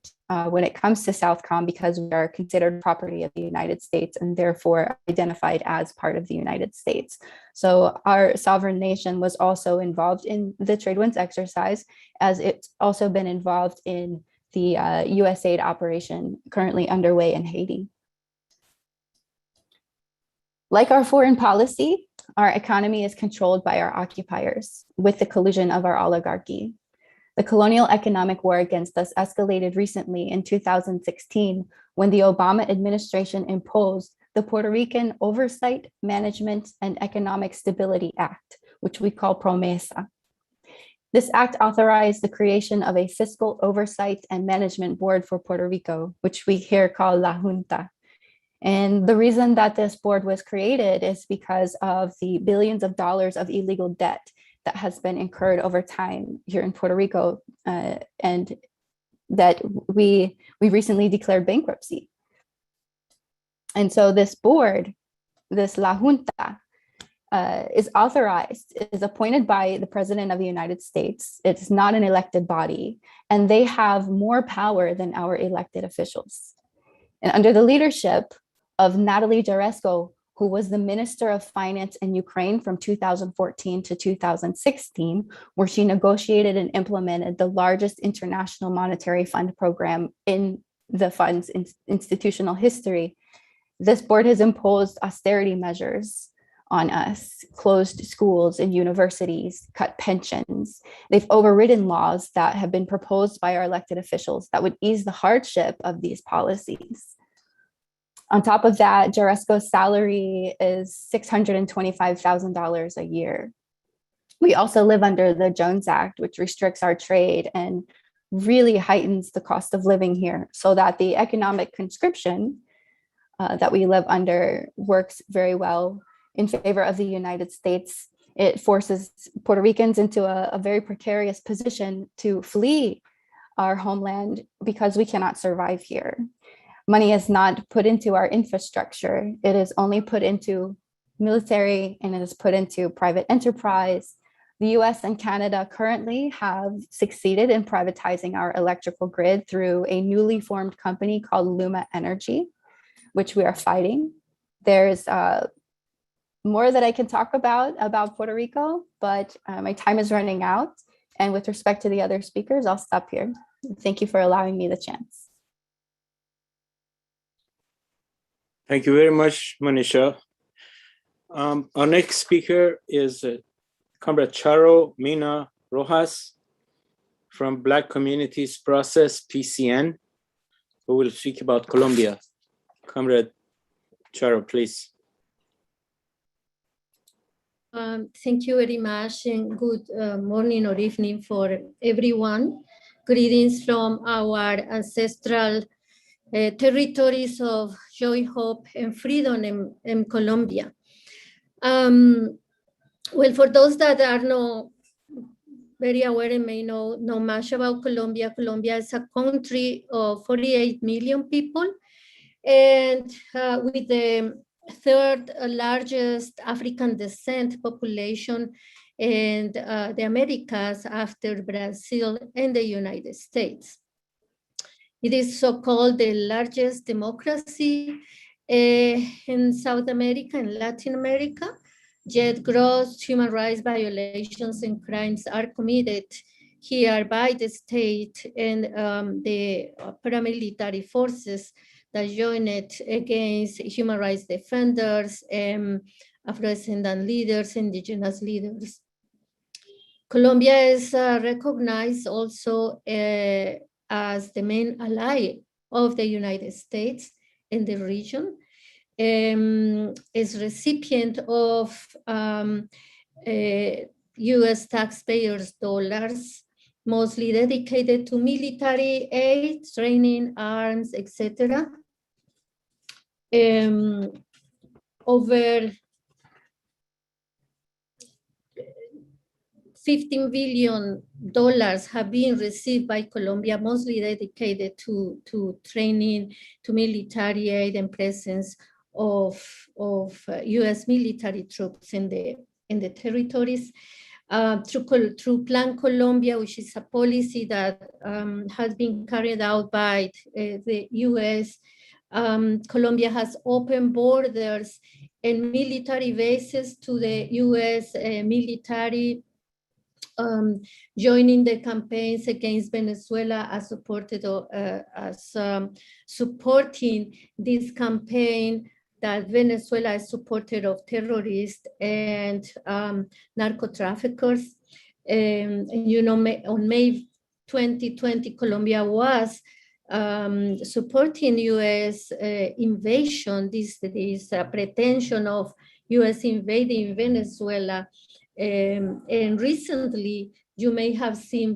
[SPEAKER 8] when it comes to SOUTHCOM because we are considered property of the United States and therefore identified as part of the United States. So our sovereign nation was also involved in the Trade Winds exercise, as it's also been involved in the USAID operation currently underway in Haiti. Like our foreign policy, our economy is controlled by our occupiers with the collusion of our oligarchy. The colonial economic war against us escalated recently in 2016 when the Obama administration imposed the Puerto Rican Oversight, Management, and Economic Stability Act, which we call PROMESA. This act authorized the creation of a fiscal oversight and management board for Puerto Rico, which we here call La Junta. And the reason that this board was created is because of the billions of dollars of illegal debt that has been incurred over time here in Puerto Rico, and that we recently declared bankruptcy. And so this board, this La Junta, is appointed by the President of the United States. It's not an elected body, and they have more power than our elected officials. And under the leadership of Natalie Jaresko, who was the Minister of Finance in Ukraine from 2014 to 2016, where she negotiated and implemented the largest international monetary fund program in the fund's institutional history, this board has imposed austerity measures on us, closed schools and universities, cut pensions. They've overridden laws that have been proposed by our elected officials that would ease the hardship of these policies. On top of that, Jaresko's salary is $625,000 a year. We also live under the Jones Act, which restricts our trade and really heightens the cost of living here, so that the economic conscription that we live under works very well in favor of the United States. It forces Puerto Ricans into a very precarious position to flee our homeland because we cannot survive here. Money is not put into our infrastructure. It is only put into military, and it is put into private enterprise. The US and Canada currently have succeeded in privatizing our electrical grid through a newly formed company called Luma Energy, which we are fighting. There's more that I can talk about Puerto Rico, but my time is running out. And with respect to the other speakers, I'll stop here. Thank you for allowing me the chance.
[SPEAKER 1] Thank you very much, Monisha. Our next speaker is Comrade Charo Mina Rojas from Black Communities Process, PCN, who will speak about Colombia. Comrade Charo, please.
[SPEAKER 9] Thank you very much, and good morning or evening for everyone. Greetings from our ancestral territories of joy, hope, and freedom in Colombia. Well, for those that are not very aware and may know much about Colombia, Colombia is a country of 48 million people, and with the third largest African descent population in the Americas after Brazil and the United States. It is so-called the largest democracy in South America and Latin America, yet gross human rights violations and crimes are committed here by the state and the paramilitary forces that join it against human rights defenders, Afro-descendant leaders, indigenous leaders. Colombia is recognized also as the main ally of the United States in the region, is recipient of US taxpayers' dollars, mostly dedicated to military aid, training, arms, etc. Over $15 billion have been received by Colombia, mostly dedicated to training, to military aid and presence of US military troops in the territories. Through Plan Colombia, which is a policy that has been carried out by the US, Colombia has open borders and military bases to the US military, joining the campaigns against Venezuela as supporting this campaign that Venezuela is supporter of terrorists and narco traffickers. You know, on May 2020, Colombia was supporting US invasion, this pretension of US invading Venezuela. And recently, you may have seen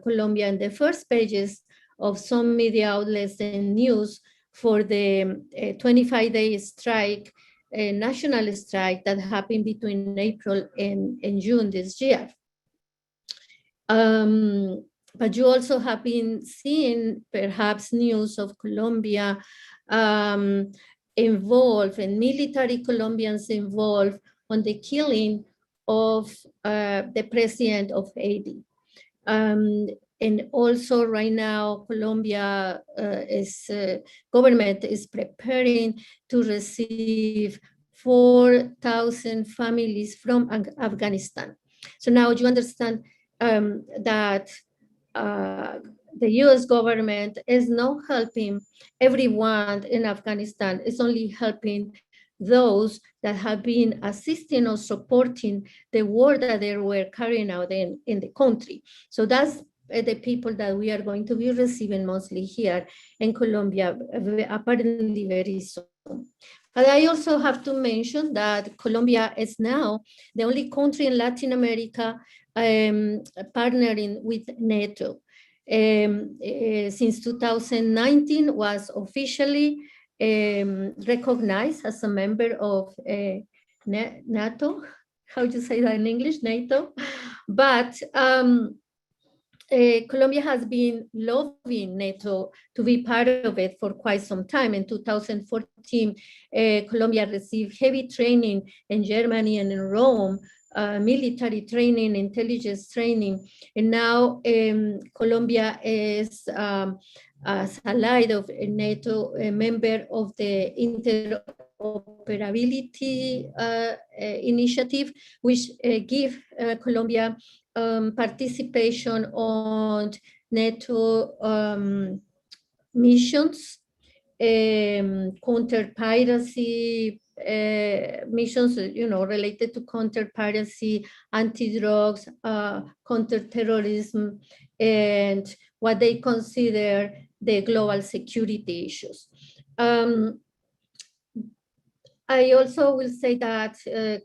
[SPEAKER 9] Colombia in the first pages of some media outlets and news for the 25-day strike, national strike that happened between April and June this year. But you also have been seeing perhaps news of Colombia involved, and military Colombians involved on the killing of the president of Haiti. And also right now, Colombia government is preparing to receive 4,000 families from Afghanistan. So now you understand that the US government is not helping everyone in Afghanistan, it's only helping those that have been assisting or supporting the war that they were carrying out in the country. So that's the people that we are going to be receiving mostly here in Colombia, apparently very soon. But I also have to mention that Colombia is now the only country in Latin America partnering with NATO. Since 2019 was officially recognized as a member of NATO. How do you say that in English? NATO. But Colombia has been lobbying NATO to be part of it for quite some time. In 2014, Colombia received heavy training in Germany and in Rome, military training, intelligence training. And now Colombia is as allied of NATO, a member of the interoperability initiative, which give Colombia participation on NATO missions, counter-piracy missions, related to counter-piracy, anti-drugs, counter-terrorism, and what they consider the global security issues. I also will say that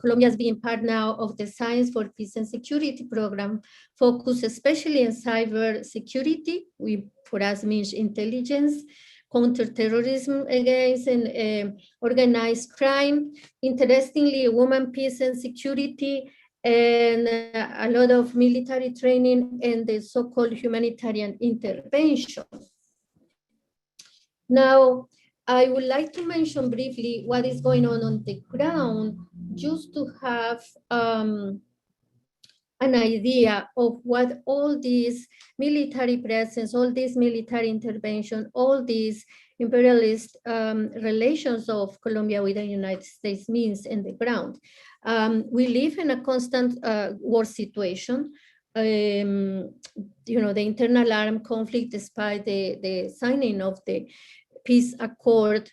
[SPEAKER 9] Colombia is being part now of the Science for Peace and Security program, focused especially on cyber security, which for us means intelligence, counterterrorism against and organized crime. Interestingly, women, peace and security, and a lot of military training and the so-called humanitarian intervention. Now, I would like to mention briefly what is going on the ground, just to have an idea of what all these military presence, all this military intervention, all these imperialist relations of Colombia with the United States means in the ground. We live in a constant war situation. The internal armed conflict, despite the signing of the peace accord,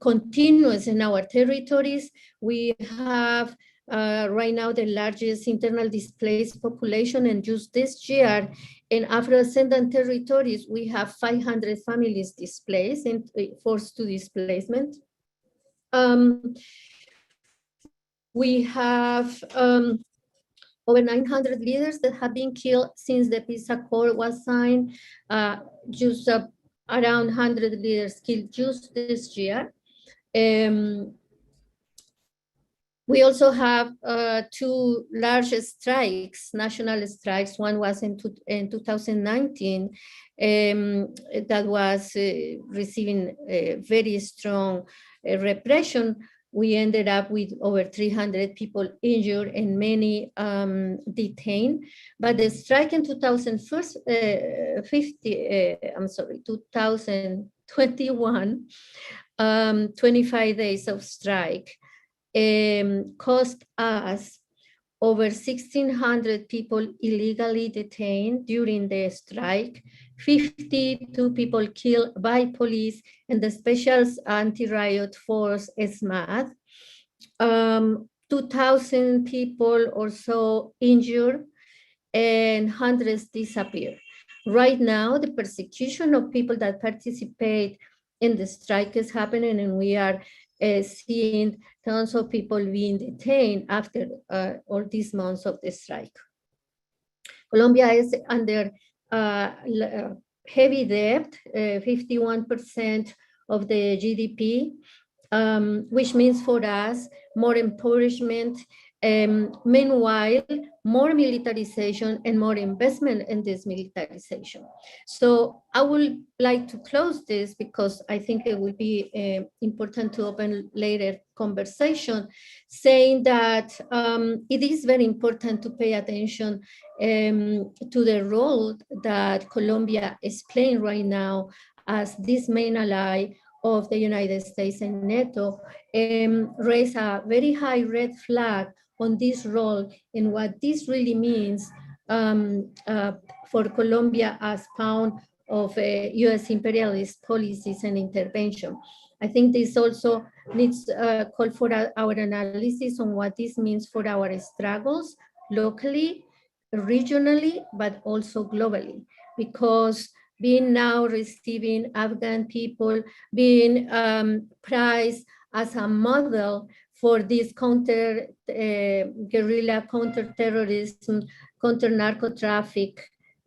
[SPEAKER 9] continues in our territories. We have right now the largest internal displaced population, and just this year in Afro-descendant territories, we have 500 families displaced and forced to displacement. We have over 900 leaders that have been killed since the peace accord was signed. Just around 100 leaders killed just this year. We also have two large strikes, national strikes. One was in 2019 that was receiving very strong repression. We ended up with over 300 people injured and many detained. But the strike in 2021, 25 days of strike, cost us over 1,600 people illegally detained during the strike, 52 people killed by police and the Special Anti-Riot Force, SMAD, 2,000 people or so injured, and hundreds disappeared. Right now, the persecution of people that participate in the strike is happening, and we are seeing tons of people being detained after all these months of the strike. Colombia is under heavy debt, 51% of the GDP, which means for us more impoverishment, meanwhile, more militarization and more investment in this militarization. So I would like to close this because I think it will be important to open later conversation, saying that it is very important to pay attention to the role that Colombia is playing right now as this main ally of the United States and NATO, raise a very high red flag on this role and what this really means for Colombia as pound of US imperialist policies and intervention. I think this also needs a call for our analysis on what this means for our struggles locally, regionally, but also globally, because being now receiving Afghan people, being prized as a model for this counter guerrilla, counter terrorism, counter narco traffic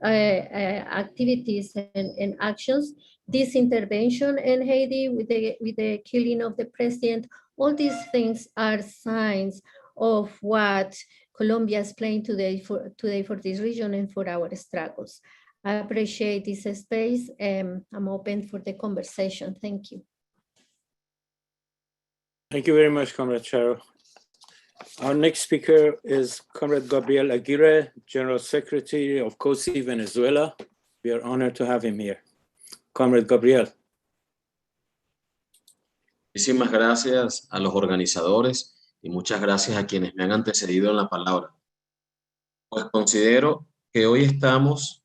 [SPEAKER 9] activities and actions. This intervention in Haiti with the killing of the president, all these things are signs of what Colombia is playing today for this region and for our struggles. I appreciate this space and I'm open for the conversation. Thank you.
[SPEAKER 1] Thank you very much, Comrade Charo. Our next speaker is Comrade Gabriel Aguirre, General Secretary of COSI Venezuela. We are honored to have him here. Comrade Gabriel.
[SPEAKER 10] Muchísimas gracias a los organizadores y muchas gracias a quienes me han antecedido en la palabra. Pues considero que hoy estamos,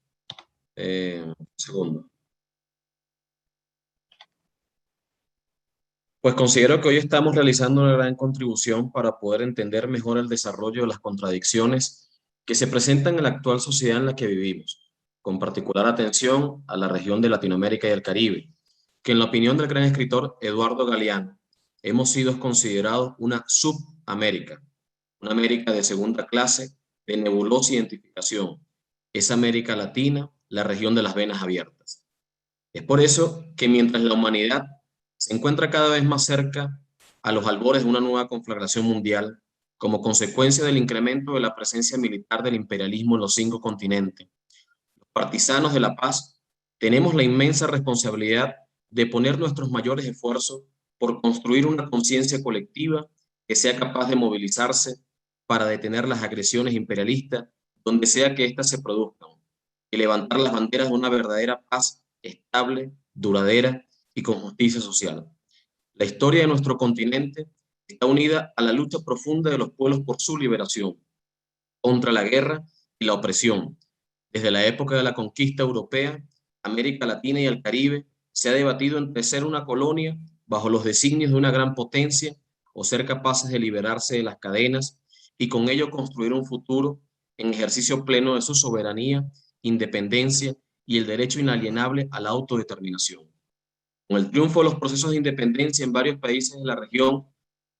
[SPEAKER 10] realizando una gran contribución para poder entender mejor el desarrollo de las contradicciones que se presentan en la actual sociedad en la que vivimos, con particular atención a la región de Latinoamérica y el Caribe, que en la opinión del gran escritor Eduardo Galeano, hemos sido considerados una subamérica, una América de segunda clase, de nebulosa identificación. Es América Latina, la región de las venas abiertas. Es por eso que mientras la humanidad se encuentra cada vez más cerca a los albores de una nueva conflagración mundial, como consecuencia del incremento de la presencia militar del imperialismo en los 5 continentes, los partisanos de la paz tenemos la inmensa responsabilidad de poner nuestros mayores esfuerzos por construir una conciencia colectiva que sea capaz de movilizarse para detener las agresiones imperialistas donde sea que éstas se produzcan y levantar las banderas de una verdadera paz estable, duradera y con justicia social. La historia de nuestro continente está unida a la lucha profunda de los pueblos por su liberación, contra la guerra y la opresión. Desde la época de la conquista europea, América Latina y el Caribe se ha debatido entre ser una colonia bajo los designios de una gran potencia o ser capaces de liberarse de las cadenas y con ello construir un futuro en ejercicio pleno de su soberanía, independencia y el derecho inalienable a la autodeterminación. Con el triunfo de los procesos de independencia en varios países de la región,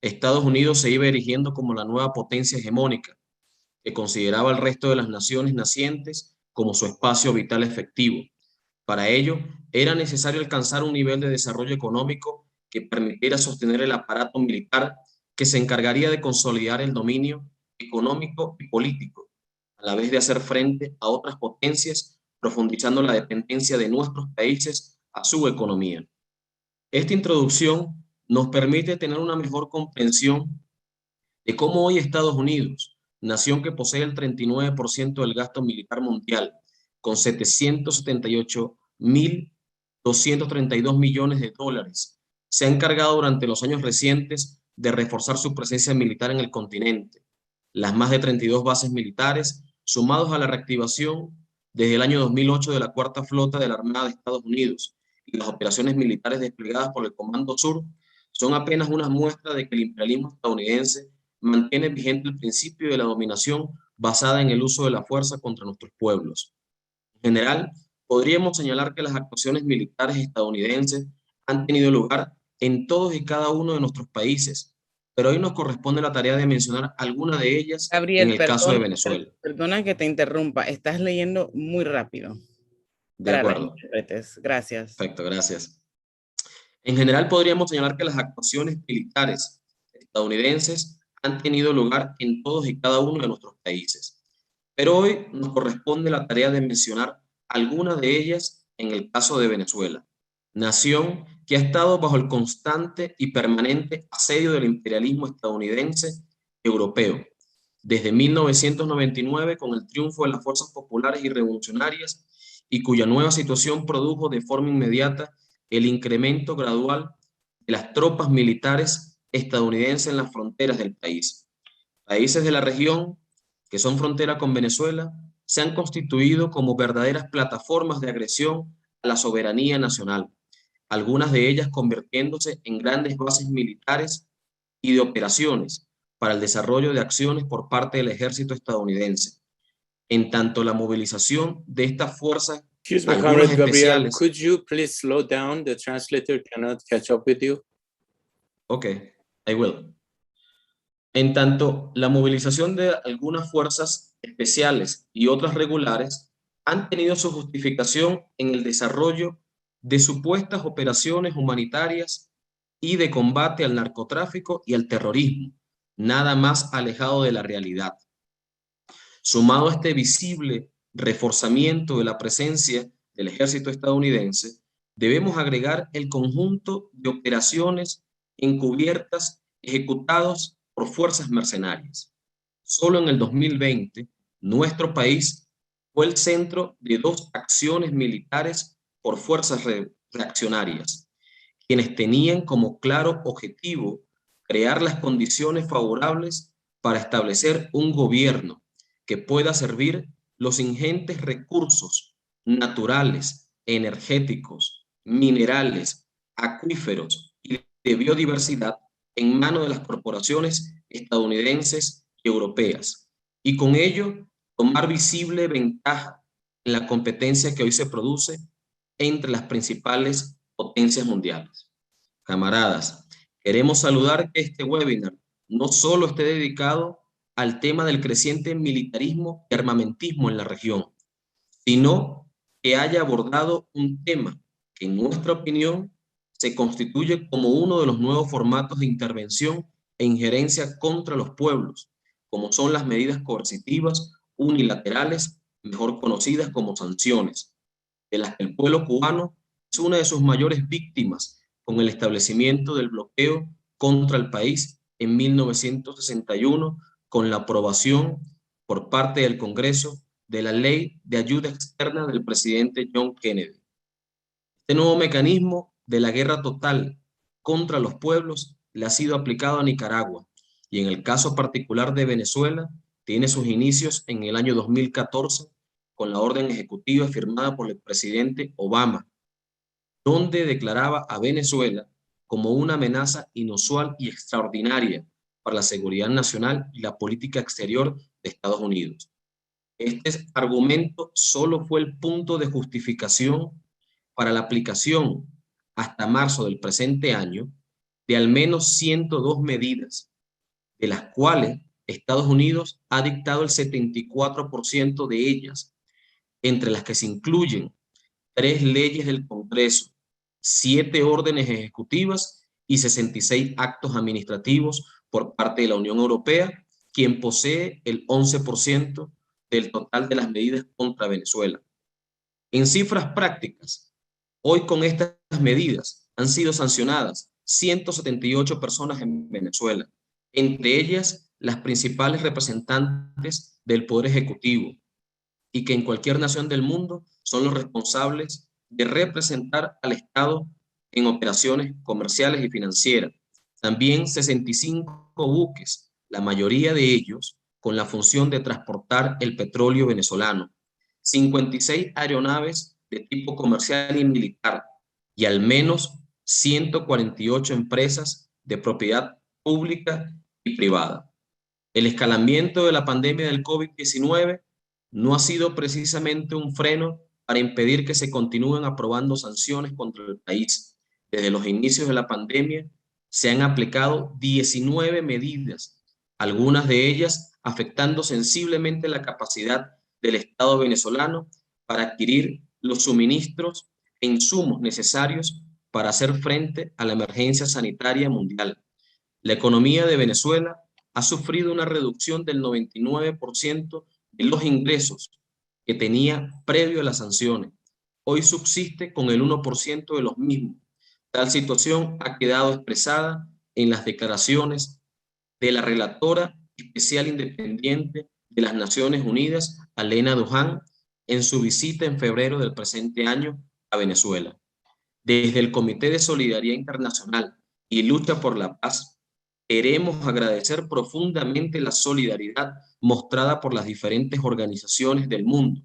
[SPEAKER 10] Estados Unidos se iba erigiendo como la nueva potencia hegemónica, que consideraba al resto de las naciones nacientes como su espacio vital efectivo. Para ello, era necesario alcanzar un nivel de desarrollo económico que permitiera sostener el aparato militar que se encargaría de consolidar el dominio económico y político, a la vez de hacer frente a otras potencias, profundizando la dependencia de nuestros países a su economía. Esta introducción nos permite tener una mejor comprensión de cómo hoy Estados Unidos, nación que posee el 39% del gasto militar mundial, con 778.232 millones de dólares, se ha encargado durante los años recientes de reforzar su presencia militar en el continente. Las más de 32 bases militares, sumados a la reactivación desde el año 2008 de la Cuarta Flota de la Armada de Estados Unidos y las operaciones militares desplegadas por el Comando Sur, son apenas una muestra de que el imperialismo estadounidense mantiene vigente el principio de la dominación basada en el uso de la fuerza contra nuestros pueblos. En general, podríamos señalar que las actuaciones militares estadounidenses han tenido lugar en todos y cada uno de nuestros países, pero hoy nos corresponde la tarea de mencionar alguna de ellas.
[SPEAKER 2] Gabriel,
[SPEAKER 10] en el caso de Venezuela.
[SPEAKER 2] Perdona que te interrumpa, estás leyendo muy rápido.
[SPEAKER 10] De acuerdo.
[SPEAKER 2] Gracias.
[SPEAKER 10] Perfecto, gracias. En general, podríamos señalar que las actuaciones militares estadounidenses han tenido lugar en todos y cada uno de nuestros países, pero hoy nos corresponde la tarea de mencionar algunas de ellas en el caso de Venezuela, nación que ha estado bajo el constante y permanente asedio del imperialismo estadounidense y europeo, desde 1999 con el triunfo de las fuerzas populares y revolucionarias y cuya nueva situación produjo de forma inmediata el incremento gradual de las tropas militares estadounidenses en las fronteras del país. Países de la región que son frontera con Venezuela se han constituido como verdaderas plataformas de agresión a la soberanía nacional, algunas de ellas convirtiéndose en grandes bases militares y de operaciones para el desarrollo de acciones por parte del ejército estadounidense. En tanto, la movilización de estas fuerzas,
[SPEAKER 1] Excuse me,
[SPEAKER 10] algunas
[SPEAKER 1] Comrade Gabriel,
[SPEAKER 10] especiales.
[SPEAKER 1] could you please slow down? The translator cannot catch up with you.
[SPEAKER 10] Okay, I will. En tanto, la movilización de algunas fuerzas especiales y otras regulares han tenido su justificación en el desarrollo de supuestas operaciones humanitarias y de combate al narcotráfico y al terrorismo, nada más alejado de la realidad. Sumado a este visible reforzamiento de la presencia del ejército estadounidense, debemos agregar el conjunto de operaciones encubiertas ejecutados por fuerzas mercenarias. Solo en el 2020, nuestro país fue el centro de 2 acciones militares por fuerzas reaccionarias, quienes tenían como claro objetivo crear las condiciones favorables para establecer un gobierno que pueda servir los ingentes recursos naturales, energéticos, minerales, acuíferos y de biodiversidad en manos de las corporaciones estadounidenses y europeas, y con ello tomar visible ventaja en la competencia que hoy se produce entre las principales potencias mundiales. Camaradas, queremos saludar que este webinar no solo esté dedicado al tema del creciente militarismo y armamentismo en la región, sino que haya abordado un tema que, en nuestra opinión, se constituye como uno de los nuevos formatos de intervención e injerencia contra los pueblos, como son las medidas coercitivas unilaterales, mejor conocidas como sanciones, de las que el pueblo cubano es una de sus mayores víctimas con el establecimiento del bloqueo contra el país en 1961, con la aprobación por parte del Congreso de la Ley de Ayuda Externa del presidente John Kennedy. Este nuevo mecanismo de la guerra total contra los pueblos le ha sido aplicado a Nicaragua, y en el caso particular de Venezuela tiene sus inicios en el año 2014 con la orden ejecutiva firmada por el presidente Obama, donde declaraba a Venezuela como una amenaza inusual y extraordinaria para la seguridad nacional y la política exterior de Estados Unidos. Este argumento solo fue el punto de justificación para la aplicación hasta marzo del presente año de al menos 102 medidas, de las cuales Estados Unidos ha dictado el 74% de ellas, entre las que se incluyen 3 leyes del Congreso, 7 órdenes ejecutivas y 66 actos administrativos por parte de la Unión Europea, quien posee el 11% del total de las medidas contra Venezuela. En cifras prácticas, hoy con estas medidas han sido sancionadas 178 personas en Venezuela, entre ellas las principales representantes del Poder Ejecutivo, y que en cualquier nación del mundo son los responsables de representar al Estado en operaciones comerciales y financieras. También 65 buques, la mayoría de ellos con la función de transportar el petróleo venezolano, 56 aeronaves de tipo comercial y militar, y al menos 148 empresas de propiedad pública y privada. El escalamiento de la pandemia del COVID-19 no ha sido precisamente un freno para impedir que se continúen aprobando sanciones contra el país. Desde los inicios de la pandemia se han aplicado 19 medidas, algunas de ellas afectando sensiblemente la capacidad del Estado venezolano para adquirir los suministros e insumos necesarios para hacer frente a la emergencia sanitaria mundial. La economía de Venezuela ha sufrido una reducción del 99% de los ingresos que tenía previo a las sanciones. Hoy subsiste con el 1% de los mismos. Tal situación ha quedado expresada en las declaraciones de la relatora especial independiente de las Naciones Unidas, Alena Duján, en su visita en febrero del presente año a Venezuela. Desde el Comité de Solidaridad Internacional y Lucha por la Paz, queremos agradecer profundamente la solidaridad mostrada por las diferentes organizaciones del mundo,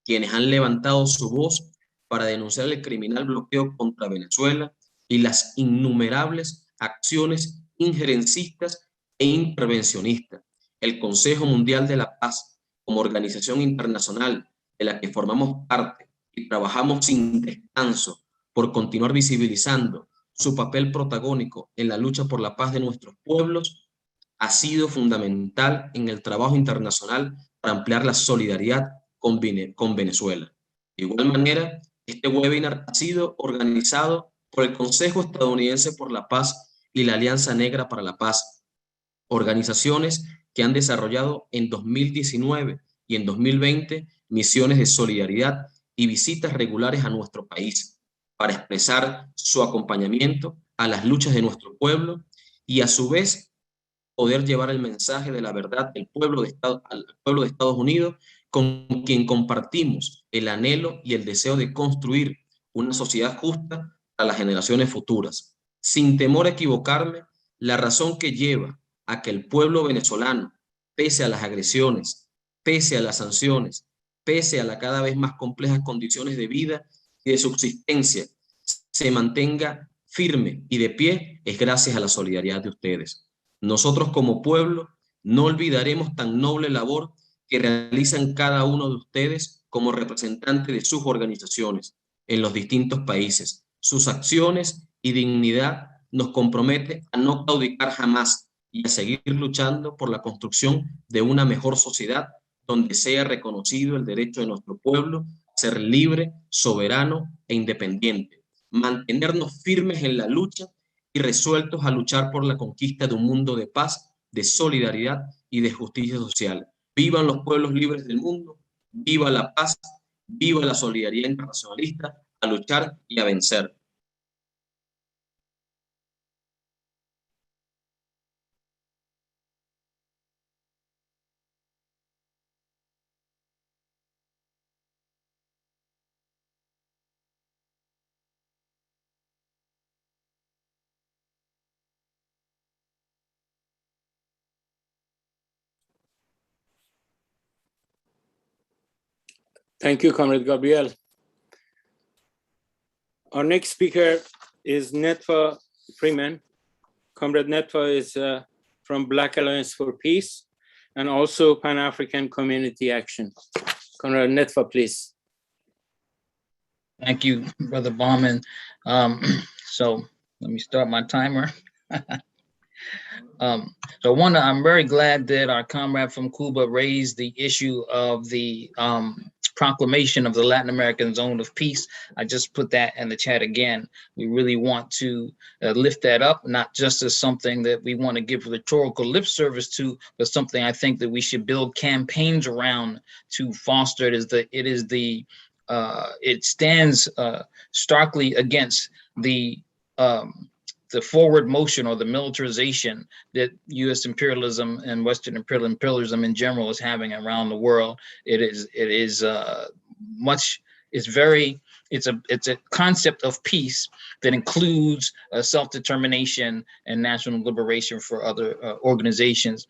[SPEAKER 10] quienes han levantado su voz para denunciar el criminal bloqueo contra Venezuela y las innumerables acciones injerencistas e intervencionistas. El Consejo Mundial de la Paz, como organización internacional de la que formamos parte y trabajamos sin descanso por continuar visibilizando su papel protagónico en la lucha por la paz de nuestros pueblos, ha sido fundamental en el trabajo internacional para ampliar la solidaridad con Venezuela. De igual manera, este webinar ha sido organizado por el Consejo Estadounidense por la Paz y la Alianza Negra para la Paz, organizaciones que han desarrollado en 2019 y en 2020 misiones de solidaridad y visitas regulares a nuestro país para expresar su acompañamiento a las luchas de nuestro pueblo y a su vez poder llevar el mensaje de la verdad del pueblo al pueblo de Estados Unidos, con quien compartimos el anhelo y el deseo de construir una sociedad justa a las generaciones futuras. Sin temor a equivocarme, la razón que lleva a que el pueblo venezolano, pese a las agresiones, pese a las sanciones, pese a las cada vez más complejas condiciones de vida y de subsistencia, se mantenga firme y de pie, es gracias a la solidaridad de ustedes. Nosotros como pueblo no olvidaremos tan noble labor que realizan cada uno de ustedes como representantes de sus organizaciones en los distintos países. Sus acciones y dignidad nos comprometen a no claudicar jamás y a seguir luchando por la construcción de una mejor sociedad donde sea reconocido el derecho de nuestro pueblo a ser libre, soberano e independiente. Mantenernos firmes en la lucha y resueltos a luchar por la conquista de un mundo de paz, de solidaridad y de justicia social. Vivan los pueblos libres del mundo, viva la paz, viva la solidaridad internacionalista, a luchar y a vencer.
[SPEAKER 1] Thank you, Comrade Gabriel. Our next speaker is Netfa Freeman. Comrade Netfa is from Black Alliance for Peace and also Pan-African Community Action. Comrade Netfa, please.
[SPEAKER 11] Thank you, Brother Bauman. So let me start my timer. I'm very glad that our comrade from Cuba raised the issue of the proclamation of the Latin American Zone of Peace. I just put that in the chat again. We really want to lift that up, not just as something that we want to give rhetorical lip service to, but something I think that we should build campaigns around to foster. It stands starkly against the forward motion or the militarization that U.S. imperialism and Western imperialism in general is having around the world. It's a concept of peace that includes self-determination and national liberation for other organizations.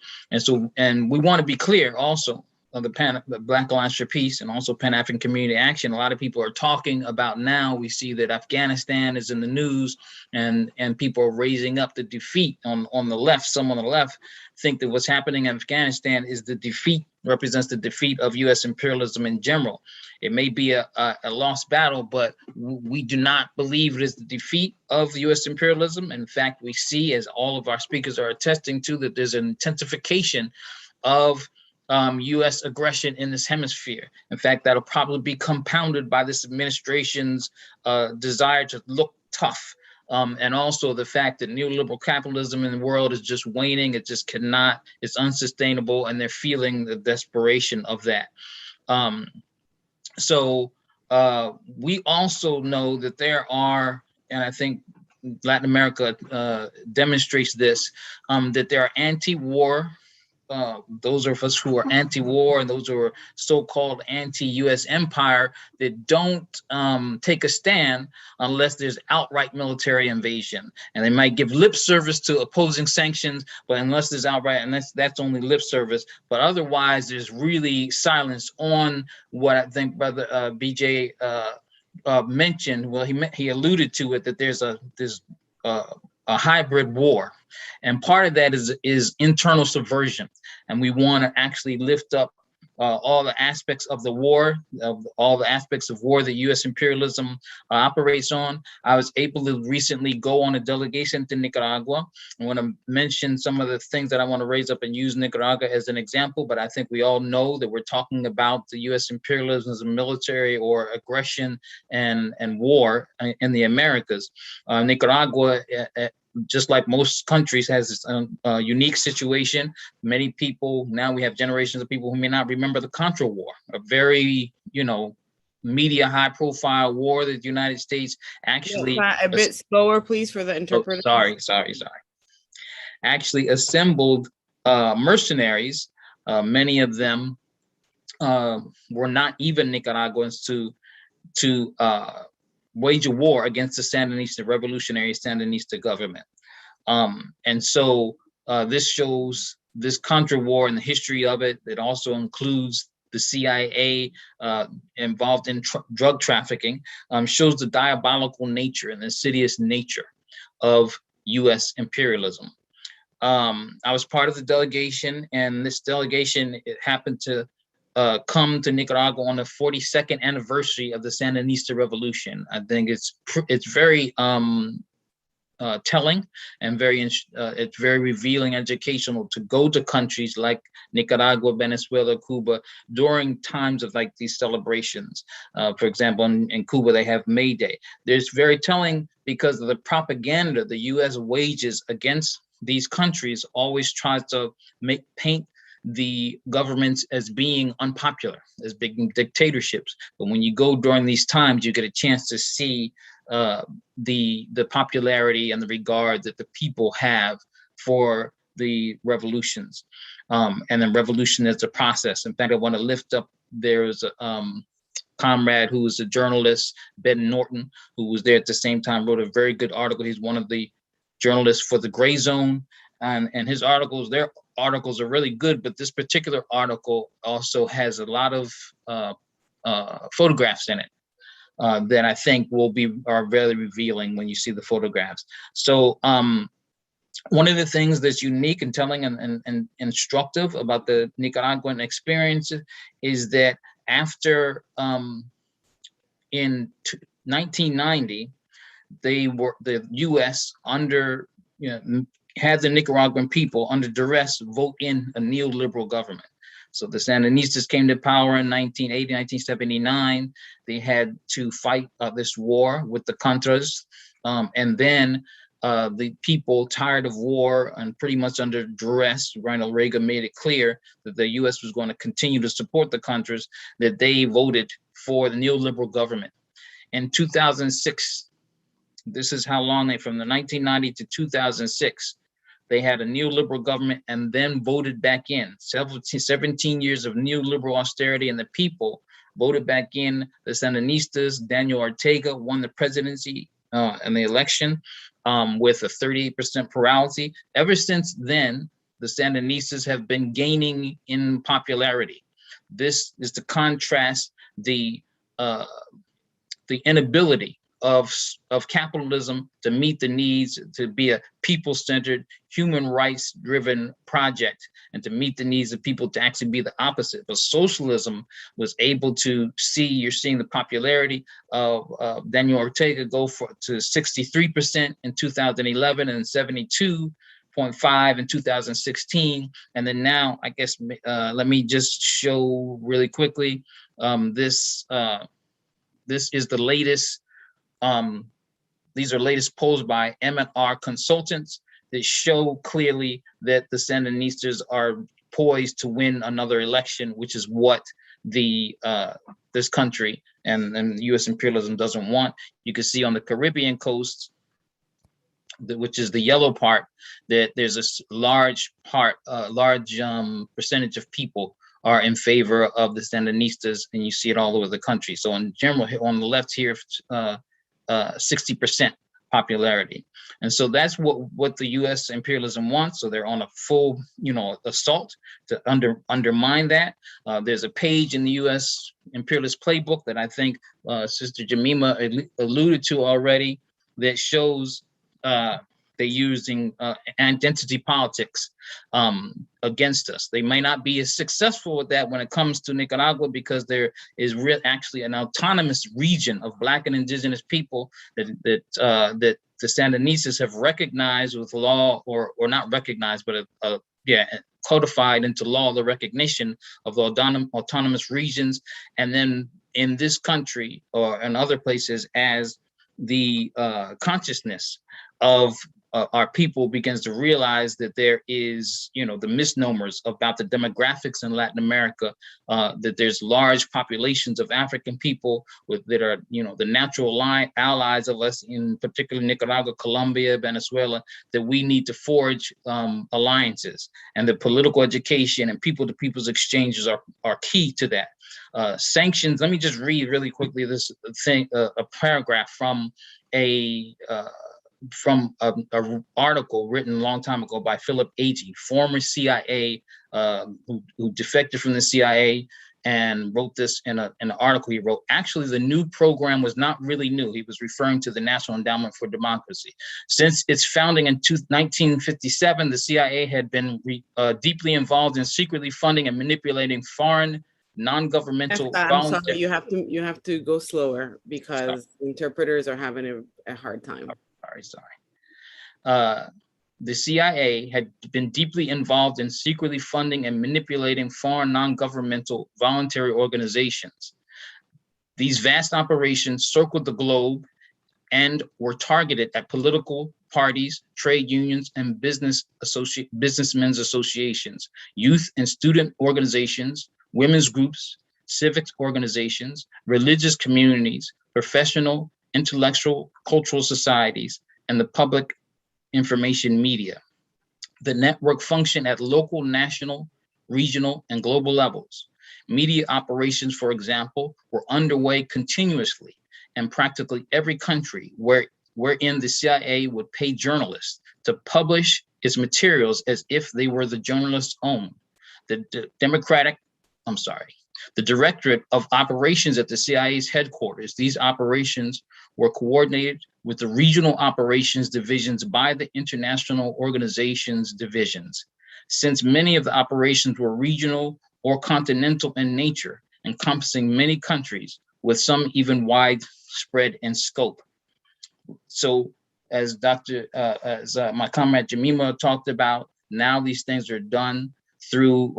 [SPEAKER 11] And we want to be clear also of the Black Alliance for Peace and also Pan-African Community Action. A lot of people are talking about now. We see that Afghanistan is in the news, and people are raising up the defeat on the left. Some on the left think that what's happening in Afghanistan is represents the defeat of U.S. imperialism in general. It may be a lost battle, but we do not believe it is the defeat of U.S. imperialism. In fact, we see, as all of our speakers are attesting to, that there's an intensification of U.S. aggression in this hemisphere. In fact, that'll probably be compounded by this administration's desire to look tough. And also the fact that neoliberal capitalism in the world is just waning. It just cannot, it's unsustainable, and they're feeling the desperation of that. We also know that there are, and I think Latin America demonstrates this, that there are anti-war, those of us who are anti-war and those who are so-called anti-U.S. empire that don't take a stand unless there's outright military invasion. And they might give lip service to opposing sanctions, but unless there's outright, and that's only lip service. But otherwise, there's really silence on what I think Brother Vijay mentioned. Well, he alluded to it, that there's a hybrid war. And part of that is internal subversion. And we want to actually lift up all the aspects of the war, all the aspects of war that U.S. imperialism operates on. I was able to recently go on a delegation to Nicaragua. I want to mention some of the things that I want to raise up and use Nicaragua as an example, but I think we all know that we're talking about the U.S. imperialism as a military or aggression and war in the Americas. Nicaragua just like most countries, has its unique situation. Many people, now we have generations of people who may not remember the Contra War, a very, media high profile war that the United States actually—
[SPEAKER 2] a bit slower, please, for the interpreter.
[SPEAKER 11] Sorry. Actually assembled mercenaries. Many of them were not even Nicaraguans to wage a war against the Sandinista, revolutionary Sandinista government. And so this shows this Contra War and the history of it. It also includes the CIA involved in drug trafficking, shows the diabolical nature and insidious nature of US imperialism. I was part of the delegation, and this delegation, it happened to come to Nicaragua on the 42nd anniversary of the Sandinista Revolution. I think it's very telling and it's very revealing, educational to go to countries like Nicaragua, Venezuela, Cuba during times of like these celebrations. For example, in Cuba, they have May Day. There's very telling because of the propaganda the U.S. wages against these countries always tries to paint the governments as being unpopular, as being dictatorships. But when you go during these times, you get a chance to see the popularity and the regard that the people have for the revolutions. And the revolution is a process. In fact, I want to lift up, there's a comrade who was a journalist, Ben Norton, who was there at the same time, wrote a very good article. He's one of the journalists for the Gray Zone. And his articles, their articles are really good, but this particular article also has a lot of photographs in it that I think are very revealing when you see the photographs. So one of the things that's unique and telling and instructive about the Nicaraguan experience is that after in 1990, the U.S. had the Nicaraguan people under duress vote in a neoliberal government. So the Sandinistas came to power in 1980, 1979. They had to fight this war with the Contras. And then the people, tired of war and pretty much under duress, Ronald Reagan made it clear that the U.S. was going to continue to support the Contras, that they voted for the neoliberal government. In 2006, this is how long from the 1990 to 2006, they had a neoliberal government and then voted back in. 17 years of neoliberal austerity, and the people voted back in the Sandinistas. Daniel Ortega won the presidency in the election with a 38% plurality. Ever since then, the Sandinistas have been gaining in popularity. This is to contrast the inability of capitalism to meet the needs, to be a people-centered, human rights-driven project, and to meet the needs of people to actually be the opposite. But socialism was able to you're seeing the popularity of Daniel Ortega go to 63% in 2011 and 72.5 in 2016. And then now, I guess, let me just show really quickly, this is the latest. These are latest polls by M&R consultants that show clearly that the Sandinistas are poised to win another election, which is what this country and U.S. imperialism doesn't want. You can see on the Caribbean coast, which is the yellow part, that there's a large percentage of people are in favor of the Sandinistas, and you see it all over the country. So in general, on the left here, 60% popularity. And so that's what the U.S. imperialism wants. So they're on a full, assault to undermine that. There's a page in the U.S. imperialist playbook that I think Sister Jemima alluded to already that shows they're using identity politics against us. They may not be as successful with that when it comes to Nicaragua, because there is actually an autonomous region of Black and Indigenous people that the Sandinistas have recognized with law, or not recognized, but codified into law the recognition of the autonomous regions, and then in this country or in other places as the consciousness of our people begins to realize that there is, the misnomers about the demographics in Latin America, that there's large populations of African people that are, the natural allies of us, in particular Nicaragua, Colombia, Venezuela, that we need to forge alliances. And the political education and people-to-people's exchanges are key to that. Sanctions, let me just read really quickly this thing, a paragraph from an article written a long time ago by Philip Agee, former CIA, who defected from the CIA and wrote this in an article he wrote. Actually, the new program was not really new. He was referring to the National Endowment for Democracy. Since its founding in 1957, the CIA had been deeply involved in secretly funding and manipulating foreign non-governmental
[SPEAKER 2] I'm sorry, you have to go slower because interpreters are having a hard time.
[SPEAKER 11] Sorry. The CIA had been deeply involved in secretly funding and manipulating foreign non-governmental voluntary organizations. These vast operations circled the globe and were targeted at political parties, trade unions, and businessmen's associations, youth and student organizations, women's groups, civic organizations, religious communities, professional, intellectual, cultural societies, and the public information media. The network functioned at local, national, regional, and global levels. Media operations, for example, were underway continuously in practically every country wherein the CIA would pay journalists to publish its materials as if they were the journalists' own. The Directorate of Operations at the CIA's headquarters. These operations were coordinated with the regional operations divisions by the international organizations divisions. Since many of the operations were regional or continental in nature, encompassing many countries, with some even widespread in scope. So as my comrade Jemima talked about, now these things are done through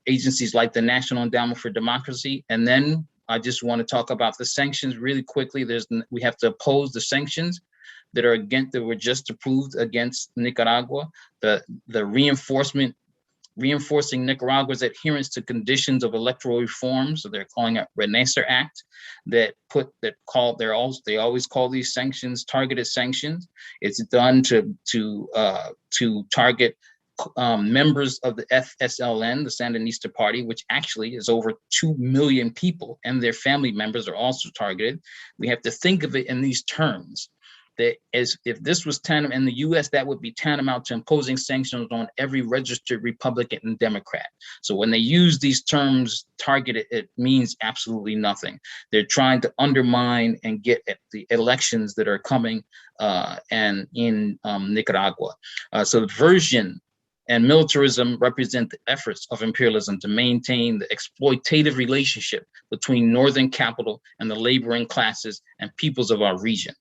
[SPEAKER 11] agencies like the National Endowment for Democracy. And then I just want to talk about the sanctions really quickly. We have to oppose the sanctions that were just approved against Nicaragua. The reinforcing Nicaragua's adherence to conditions of electoral reforms. So they're calling it Renacer Act. They always call these sanctions targeted sanctions. It's done to target members of the FSLN, the Sandinista Party, which actually is over 2 million people, and their family members are also targeted. We have to think of it in these terms, that as if this was tantamount in the US, that would be tantamount to imposing sanctions on every registered Republican and Democrat. So when they use these terms, targeted, it means absolutely nothing. They're trying to undermine and get at the elections that are coming and in Nicaragua. Subversion and militarism represent the efforts of imperialism to maintain the exploitative relationship between northern capital and the laboring classes and peoples of our region.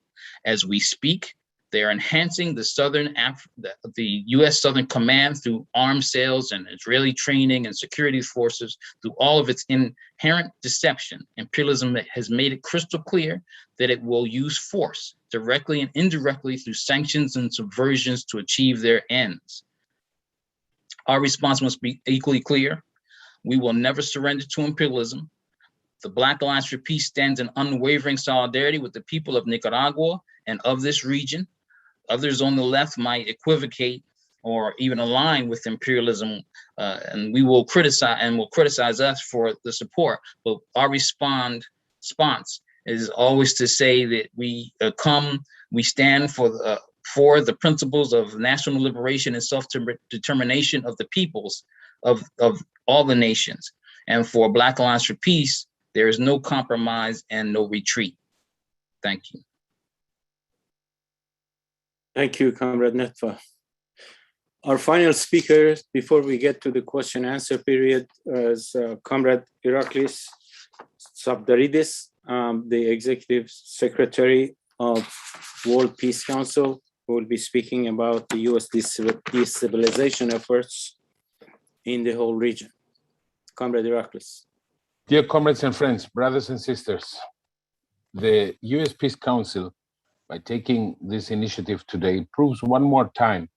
[SPEAKER 11] As we speak, they are enhancing the U.S. Southern Command through arms sales and Israeli training and security forces. Through all of its inherent deception, imperialism has made it crystal clear that it will use force directly and indirectly through sanctions and subversions to achieve their ends. Our response must be equally clear. We will never surrender to imperialism. The Black Alliance for Peace stands in unwavering solidarity with the people of Nicaragua and of this region. Others on the left might equivocate or even align with imperialism, and will criticize us for the support. But our response is always to say that we stand for the principles of national liberation and self-determination of the peoples of all the nations. And for Black Alliance for Peace, there is no compromise and no retreat. Thank you.
[SPEAKER 1] Thank you, Comrade Netfa. Our final speaker, before we get to the question and answer period, is Comrade Iraklis Sabdaridis, the Executive Secretary of World Peace Council, who will be speaking about the U.S. destabilization efforts in the whole region. Comrade Iraklis.
[SPEAKER 12] Dear comrades and friends, brothers and sisters, the U.S. Peace Council by taking this initiative today proves one more time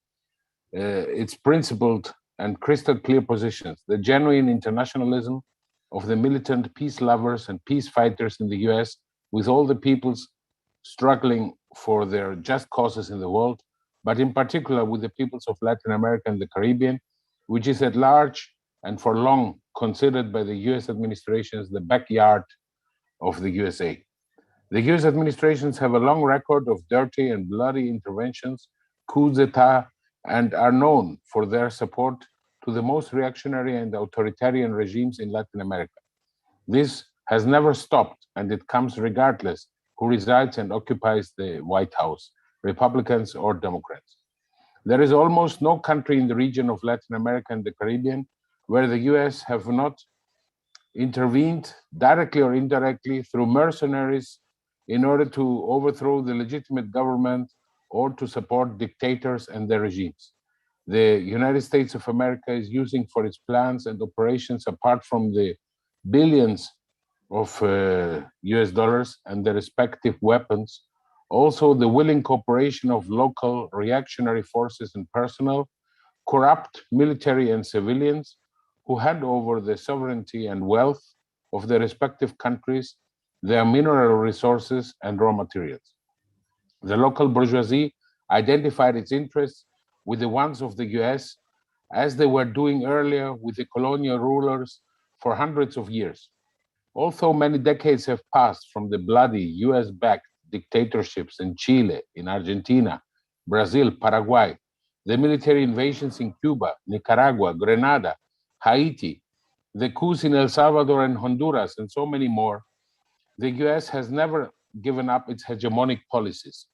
[SPEAKER 12] its principled and crystal clear positions, the genuine internationalism of the militant peace lovers and peace fighters in the US, with all the peoples struggling for their just causes in the world, but in particular with the peoples of Latin America and the Caribbean, which is at large and for long considered by the US administration as the backyard of the USA. The US administrations have a long record of dirty and bloody interventions, coups d'etat, and are known for their support to the most reactionary and authoritarian regimes in Latin America. This has never stopped, and it comes regardless who resides and occupies the White House, Republicans or Democrats. There is almost no country in the region of Latin America and the Caribbean where the US have not intervened directly or indirectly through mercenaries in order to overthrow the legitimate government or to support dictators and their regimes. The United States of America is using for its plans and operations, apart from the billions of US dollars and the respective weapons, also the willing cooperation of local reactionary forces and personnel, corrupt military and civilians who hand over the sovereignty and wealth of their respective countries, their mineral resources and raw materials. The local bourgeoisie identified its interests with the ones of the US, as they were doing earlier with the colonial rulers for hundreds of years. Although many decades have passed from the bloody US-backed dictatorships in Chile, in Argentina, Brazil, Paraguay, the military invasions in Cuba, Nicaragua, Grenada, Haiti, the coups in El Salvador and Honduras, and so many more, the US has never given up its hegemonic policies.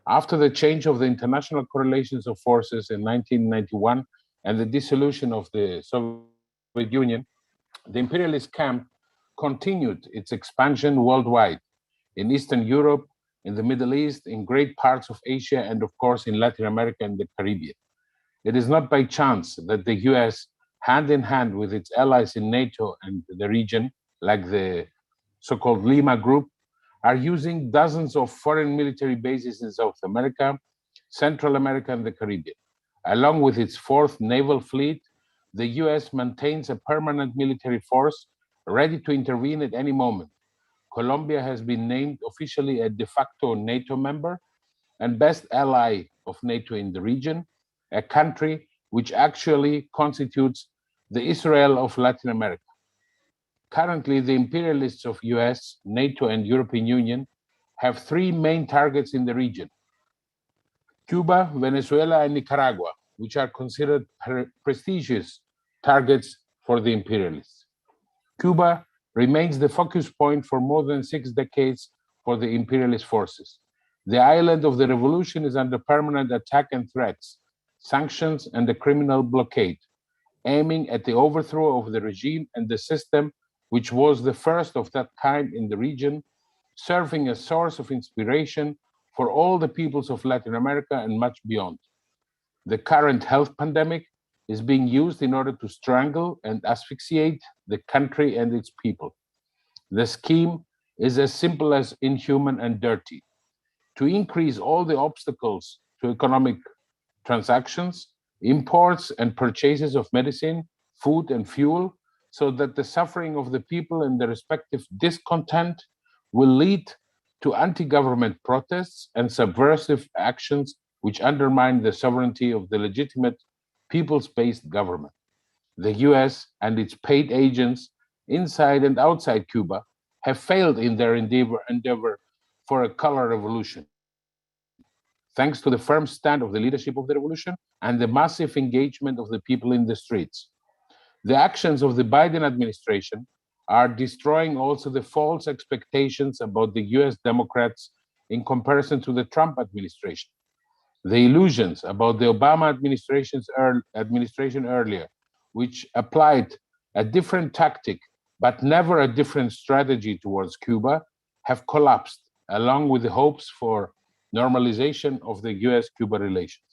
[SPEAKER 12] After the change of the international correlations of forces in 1991 and the dissolution of the Soviet Union, the imperialist camp continued its expansion worldwide, in Eastern Europe, in the Middle East, in great parts of Asia, and of course in Latin America and the Caribbean. It is not by chance that the US, hand in hand with its allies in NATO and the region, like the so-called Lima Group, are using dozens of foreign military bases in South America, Central America, and the Caribbean. Along with its fourth naval fleet, the US maintains a permanent military force ready to intervene at any moment. Colombia has been named officially a de facto NATO member and best ally of NATO in the region, a country which actually constitutes the Israel of Latin America. Currently, the imperialists of US, NATO, and European Union have three main targets in the region: Cuba, Venezuela, and Nicaragua, which are considered prestigious targets for the imperialists. Cuba remains the focus point for more than 6 decades for the imperialist forces. The island of the revolution is under permanent attack and threats, sanctions, and a criminal blockade, aiming at the overthrow of the regime and the system which was the first of that kind in the region, serving as source of inspiration for all the peoples of Latin America and much beyond. The current health pandemic is being used in order to strangle and asphyxiate the country and its people. The scheme is as simple as inhuman and dirty: to increase all the obstacles to economic transactions, imports and purchases of medicine, food, and fuel, so that the suffering of the people and their respective discontent will lead to anti-government protests and subversive actions which undermine the sovereignty of the legitimate peoples-based government. The US and its paid agents inside and outside Cuba have failed in their endeavor for a color revolution, thanks to the firm stand of the leadership of the revolution and the massive engagement of the people in the streets. The actions of the Biden administration are destroying also the false expectations about the US Democrats in comparison to the Trump administration. The illusions about the Obama administration earlier, which applied a different tactic but never a different strategy towards Cuba, have collapsed, along with the hopes for normalization of the US-Cuba relations.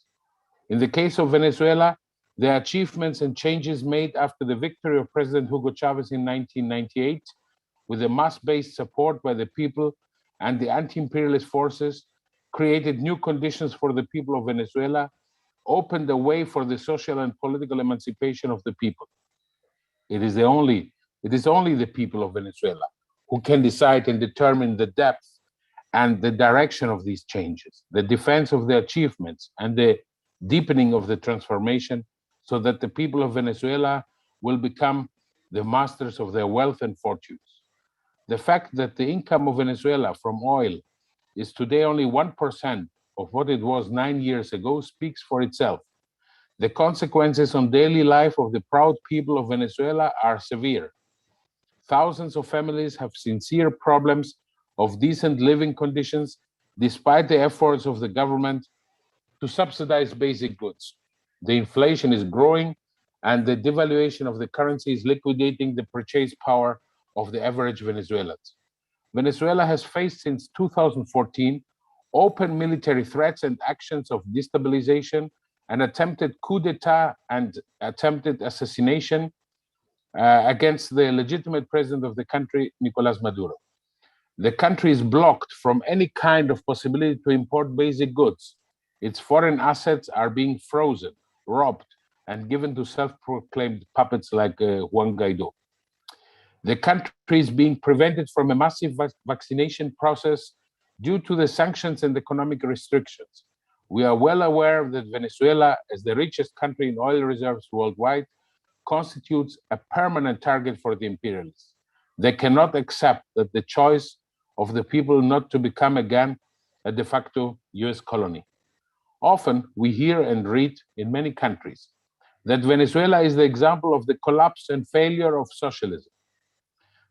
[SPEAKER 12] In the case of Venezuela, the achievements and changes made after the victory of President Hugo Chavez in 1998, with the mass-based support by the people and the anti-imperialist forces, created new conditions for the people of Venezuela, opened the way for the social and political emancipation of the people. It is only the people of Venezuela who can decide and determine the depth and the direction of these changes, the defense of the achievements, and the deepening of the transformation, so that the people of Venezuela will become the masters of their wealth and fortunes. The fact that the income of Venezuela from oil is today only 1% of what it was 9 years ago speaks for itself. The consequences on daily life of the proud people of Venezuela are severe. Thousands of families have sincere problems of decent living conditions, despite the efforts of the government to subsidize basic goods. The inflation is growing, and the devaluation of the currency is liquidating the purchase power of the average Venezuelans. Venezuela has faced since 2014 open military threats and actions of destabilization, an attempted coup d'etat and attempted assassination against the legitimate president of the country, Nicolas Maduro. The country is blocked from any kind of possibility to import basic goods. Its foreign assets are being frozen, robbed, and given to self-proclaimed puppets like Juan Guaido. The country is being prevented from a massive vaccination process due to the sanctions and economic restrictions. We are well aware that Venezuela, as the richest country in oil reserves worldwide, constitutes a permanent target for the imperialists. They cannot accept that the choice of the people not to become again a de facto US colony. Often we hear and read in many countries that Venezuela is the example of the collapse and failure of socialism.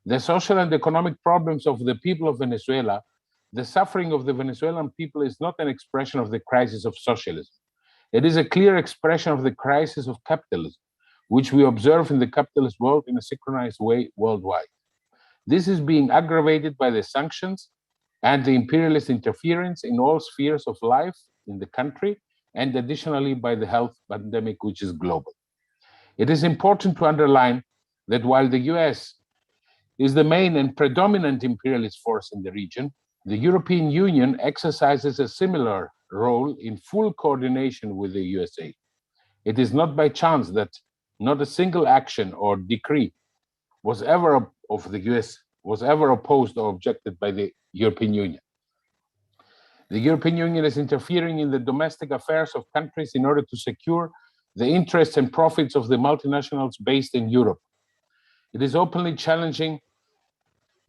[SPEAKER 12] The social and economic problems of the people of Venezuela, the suffering of the Venezuelan people, is not an expression of the crisis of socialism. It is a clear expression of the crisis of capitalism, which we observe in the capitalist world in a synchronized way worldwide. This is being aggravated by the sanctions and the imperialist interference in all spheres of life in the country, and additionally by the health pandemic, which is global. It is important to underline that while the US is the main and predominant imperialist force in the region, the European Union exercises a similar role in full coordination with the USA. It is not by chance that not a single action or decree of the US was ever opposed or objected by the European Union. The European Union is interfering in the domestic affairs of countries in order to secure the interests and profits of the multinationals based in Europe. It is openly challenging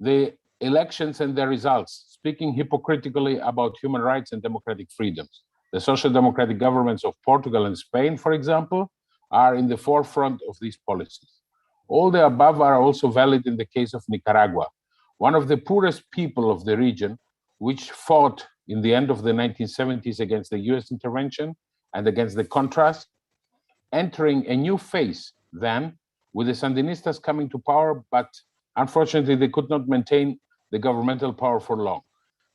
[SPEAKER 12] the elections and their results, speaking hypocritically about human rights and democratic freedoms. The social democratic governments of Portugal and Spain, for example, are in the forefront of these policies. All the above are also valid in the case of Nicaragua, one of the poorest people of the region, which fought in the end of the 1970s against the US intervention and against the Contras, entering a new phase then with the Sandinistas coming to power, but unfortunately they could not maintain the governmental power for long.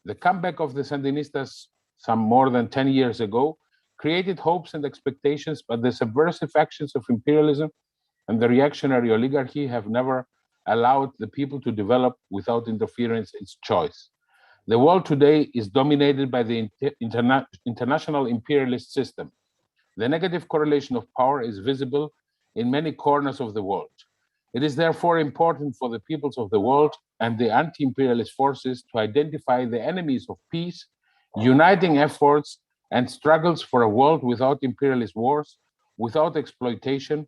[SPEAKER 12] The comeback of the Sandinistas some more than 10 years ago created hopes and expectations, but the subversive actions of imperialism and the reactionary oligarchy have never allowed the people to develop without interference its choice. The world today is dominated by the international imperialist system. The negative correlation of power is visible in many corners of the world. It is therefore important for the peoples of the world and the anti-imperialist forces to identify the enemies of peace, uniting efforts and struggles for a world without imperialist wars, without exploitation,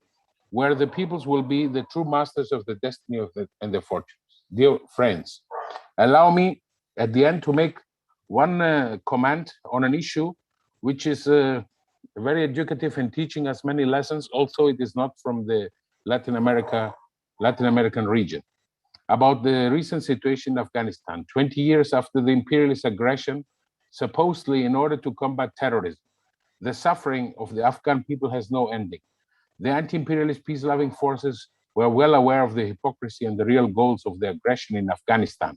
[SPEAKER 12] where the peoples will be the true masters of the destiny and their fortunes. Dear friends, allow me at the end to make one comment on an issue which is very educative and teaching us many lessons, although it is not from the Latin American region, about the recent situation in Afghanistan, 20 years after the imperialist aggression, supposedly in order to combat terrorism. The suffering of the Afghan people has no ending. The anti-imperialist peace-loving forces were well aware of the hypocrisy and the real goals of the aggression in Afghanistan.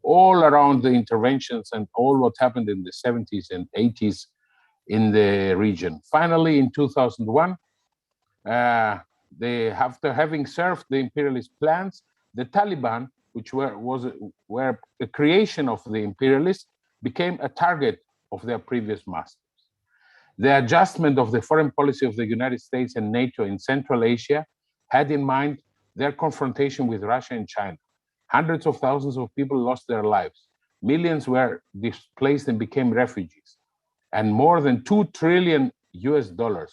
[SPEAKER 12] All around the interventions and all what happened in the 70s and 80s in the region. Finally, in 2001, after having served the imperialist plans, the Taliban, which were a creation of the imperialists, became a target of their previous masters. The adjustment of the foreign policy of the United States and NATO in Central Asia had in mind their confrontation with Russia and China. Hundreds of thousands of people lost their lives. Millions were displaced and became refugees. And more than $2 trillion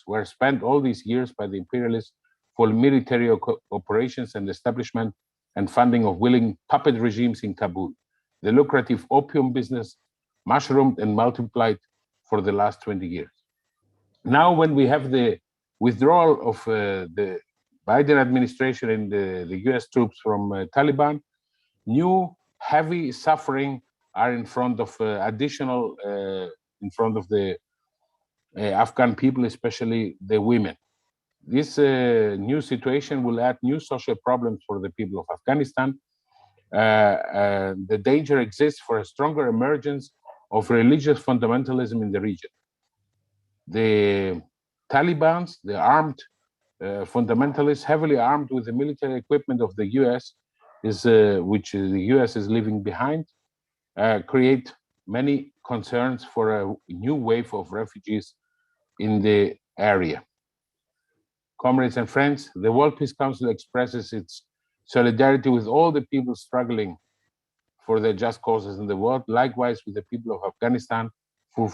[SPEAKER 12] were spent all these years by the imperialists for military operations and establishment and funding of willing puppet regimes in Kabul. The lucrative opium business mushroomed and multiplied for the last 20 years. Now, when we have the withdrawal of the Biden administration and the US troops from Taliban, new heavy suffering are in front of in front of the Afghan people, especially the women. This new situation will add new social problems for the people of Afghanistan. The danger exists for a stronger emergence of religious fundamentalism in the region. The Taliban, the armed fundamentalists, heavily armed with the military equipment of the US, which the US is leaving behind, create many concerns for a new wave of refugees in the area. Comrades and friends, the World Peace Council expresses its solidarity with all the people struggling for their just causes in the world, likewise with the people of Afghanistan who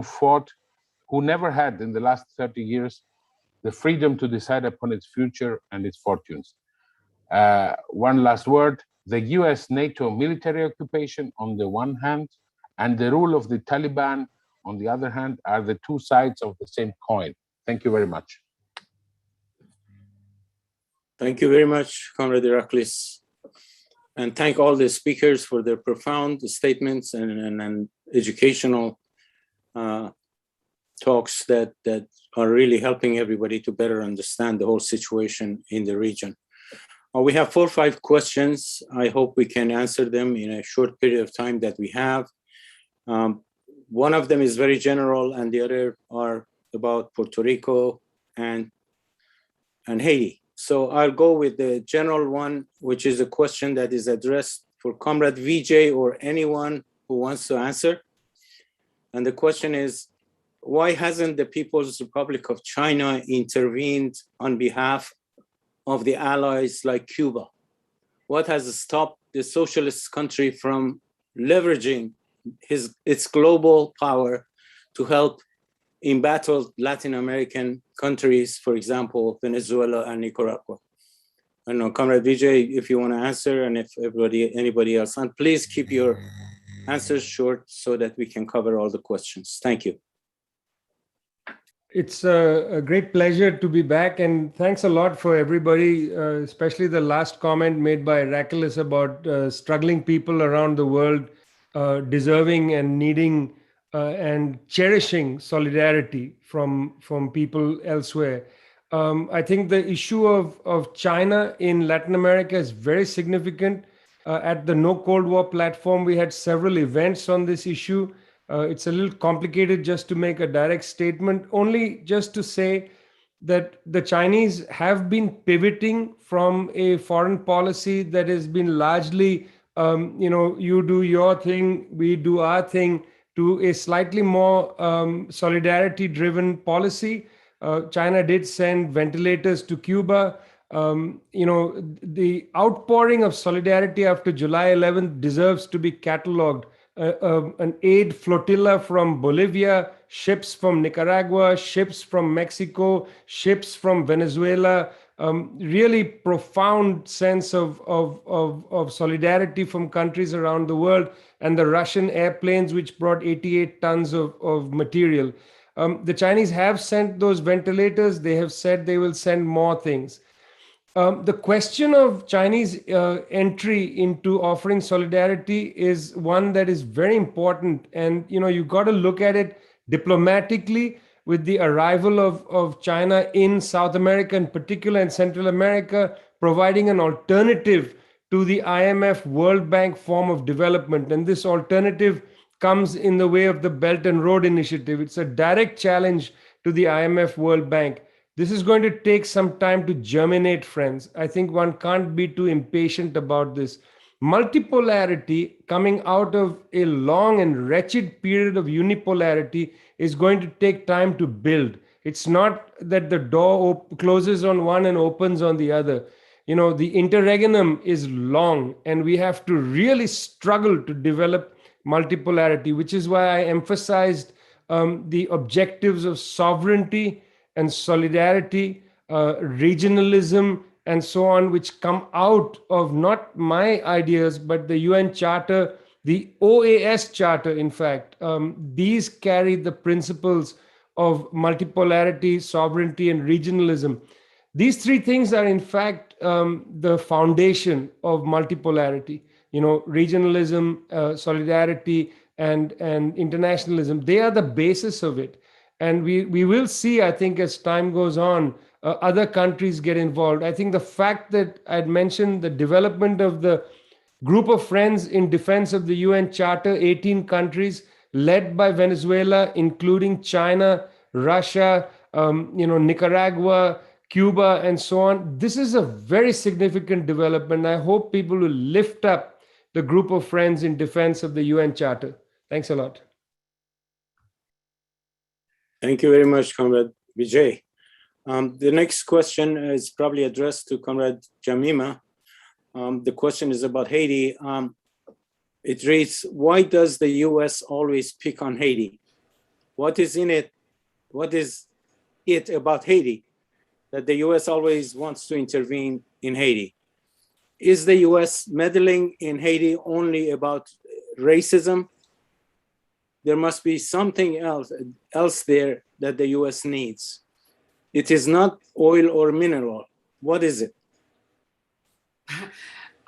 [SPEAKER 12] fought, who never had in the last 30 years the freedom to decide upon its future and its fortunes. One last word, the US-NATO military occupation on the one hand and the rule of the Taliban on the other hand are the two sides of the same coin. Thank you very much.
[SPEAKER 1] Thank you very much, Comrade Iraklis. And thank all the speakers for their profound statements and educational talks that are really helping everybody to better understand the whole situation in the region. We have 4 or 5 questions. I hope we can answer them in a short period of time that we have. One of them is very general and the other are about Puerto Rico and Haiti. So I'll go with the general one, which is a question that is addressed for Comrade Vijay or anyone who wants to answer. And the question is, why hasn't the People's Republic of China intervened on behalf of the allies like Cuba? What has stopped the socialist country from leveraging its global power to help embattled Latin American countries, for example, Venezuela and Nicaragua? I don't know, Comrade Vijay, if you want to answer, and if anybody else, and please keep your answers short so that we can cover all the questions. Thank you.
[SPEAKER 4] It's a great pleasure to be back, and thanks a lot for everybody, especially the last comment made by Iraklis about struggling people around the world deserving and needing and cherishing solidarity from people elsewhere. I think the issue of China in Latin America is very significant. At the No Cold War platform, we had several events on this issue. It's a little complicated just to make a direct statement, only just to say that the Chinese have been pivoting from a foreign policy that has been largely, you do your thing, we do our thing, to a slightly more solidarity-driven policy. China did send ventilators to Cuba. The outpouring of solidarity after July 11th deserves to be catalogued. An aid flotilla from Bolivia, ships from Nicaragua, ships from Mexico, ships from Venezuela, really profound sense of solidarity from countries around the world, and the Russian airplanes which brought 88 tons of material. The Chinese have sent those ventilators. They have said they will send more things. The question of Chinese entry into offering solidarity is one that is very important. And, you've got to look at it diplomatically with the arrival of China in South America, in particular in Central America, providing an alternative to the IMF World Bank form of development. And this alternative comes in the way of the Belt and Road Initiative. It's a direct challenge to the IMF World Bank. This is going to take some time to germinate, friends. I think one can't be too impatient about this. multipolarity coming out of a long and wretched period of unipolarity is going to take time to build. It's not that the door closes on one and opens on the other. You know, the interregnum is long, and we have to really struggle to develop multipolarity, which is why I emphasized the objectives of sovereignty and solidarity, regionalism, and so on, which come out of not my ideas, but the UN Charter, the OAS Charter, in fact. These carry the principles of multipolarity, sovereignty, and regionalism. These three things are, in fact, the foundation of multipolarity. You know, regionalism, solidarity, and internationalism. They are the basis of it. And we will see, I think, as time goes on, other countries get involved. I think the fact that I'd mentioned the development of the group of friends in defense of the UN Charter, 18 countries, led by Venezuela, including China, Russia, Nicaragua, Cuba, and so on. This is a very significant development. I hope people will lift up the group of friends in defense of the UN Charter. Thanks a lot.
[SPEAKER 1] Thank you very much, Comrade Vijay. The next question is probably addressed to Comrade Jamima. The question is about Haiti. It reads, why does the US always pick on Haiti? What is in it? What is it about Haiti that the US always wants to intervene in Haiti? Is the US meddling in Haiti only about racism? There must be something else there that the US needs. It is not oil or mineral. What is it?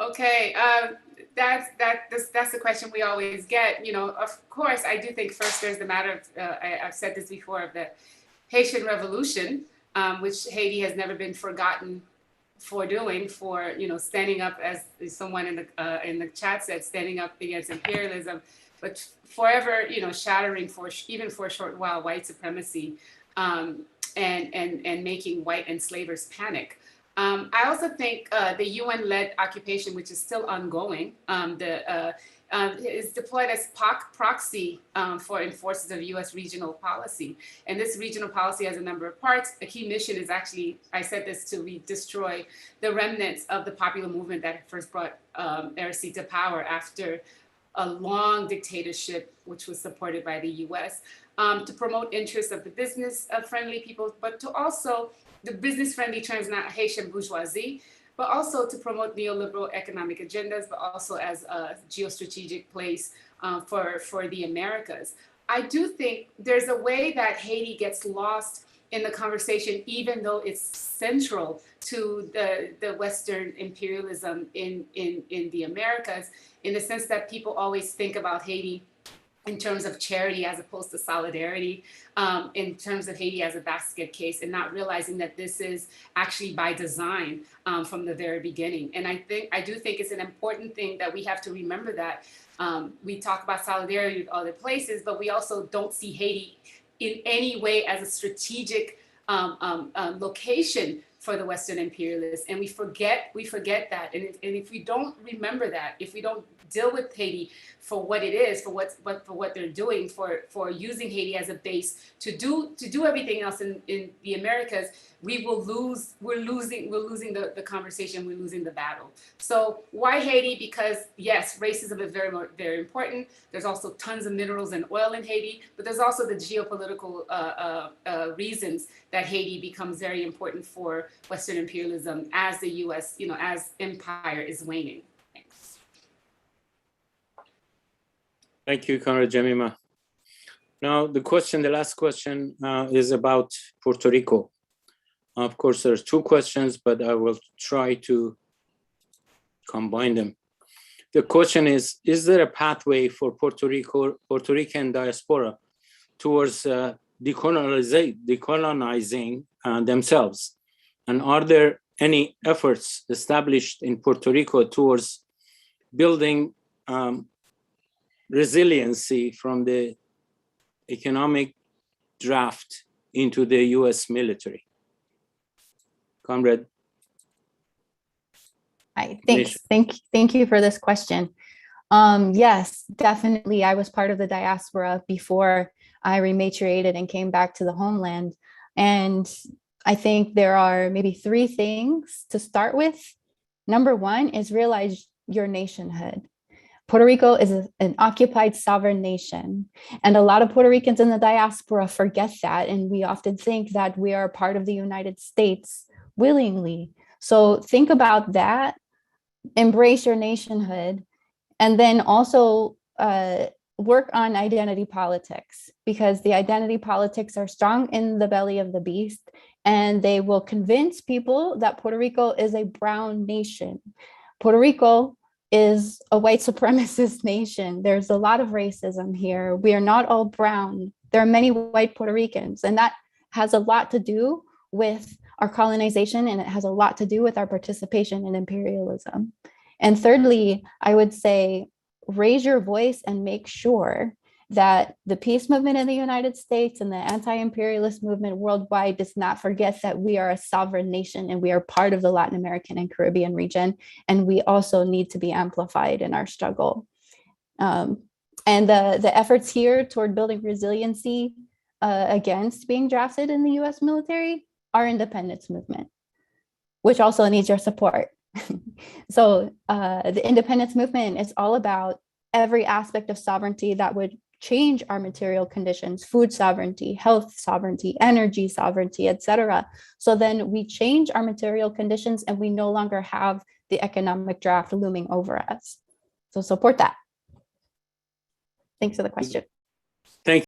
[SPEAKER 7] Okay, that's the question we always get. You know, of course, I do think first there's the matter of, I've said this before, of the Haitian Revolution, which Haiti has never been forgotten for doing, for, you know, standing up, as someone in the chat said, standing up against imperialism, but forever, you know, shattering even for a short while white supremacy, and making white enslavers panic. I also think the UN-led occupation, which is still ongoing, is deployed as proxy for enforcers of US regional policy. And this regional policy has a number of parts. A key mission is actually, I said this, to destroy the remnants of the popular movement that first brought RC to power after a long dictatorship, which was supported by the US, to promote interests of the business-friendly people, but to also the business-friendly terms, not Haitian bourgeoisie, but also to promote neoliberal economic agendas, but also as a geostrategic place for the Americas. I do think there's a way that Haiti gets lost in the conversation, even though it's central to the Western imperialism in the Americas, in the sense that people always think about Haiti in terms of charity as opposed to solidarity, in terms of Haiti as a basket case, and not realizing that this is actually by design from the very beginning. And I do think it's an important thing that we have to remember that we talk about solidarity with other places, but we also don't see Haiti in any way as a strategic location for the Western imperialists. And we forget that. And if we don't remember that, if we don't deal with Haiti for what it is, for what they're doing, for using Haiti as a base to do everything else in the Americas, we're losing the conversation, we're losing the battle. So why Haiti? Because yes, racism is very, very important. There's also tons of minerals and oil in Haiti, but there's also the geopolitical reasons that Haiti becomes very important for Western imperialism as the US, as empire is waning. Thanks.
[SPEAKER 1] Thank you, Comrade Jamima. Now, the last question is about Puerto Rico. Of course, there's two questions, but I will try to combine them. The question is there a pathway for Puerto Rican diaspora towards decolonizing themselves? And are there any efforts established in Puerto Rico towards building resiliency from the economic draft into the US military? Comrade.
[SPEAKER 8] Thanks. Thank you for this question. Yes, definitely. I was part of the diaspora before I rematriated and came back to the homeland. And I think there are maybe three things to start with. Number one is realize your nationhood. Puerto Rico is an occupied sovereign nation. And a lot of Puerto Ricans in the diaspora forget that. And we often think that we are part of the United States willingly. So think about that, embrace your nationhood, and then also work on identity politics, because the identity politics are strong in the belly of the beast, and they will convince people that Puerto Rico is a brown nation. Puerto Rico is a white supremacist nation. There's a lot of racism here. We are not all brown. There are many white Puerto Ricans, and that has a lot to do with our colonization, and it has a lot to do with our participation in imperialism. And thirdly, I would say, raise your voice and make sure that the peace movement in the United States and the anti-imperialist movement worldwide does not forget that we are a sovereign nation and we are part of the Latin American and Caribbean region. And we also need to be amplified in our struggle. And the efforts here toward building resiliency against being drafted in the US military are independence movement, which also needs your support. So the independence movement is all about every aspect of sovereignty that would change our material conditions: food sovereignty, health sovereignty, energy sovereignty, etc. So then we change our material conditions and we no longer have the economic draft looming over us. So support that. Thanks for the question.
[SPEAKER 1] Thank you.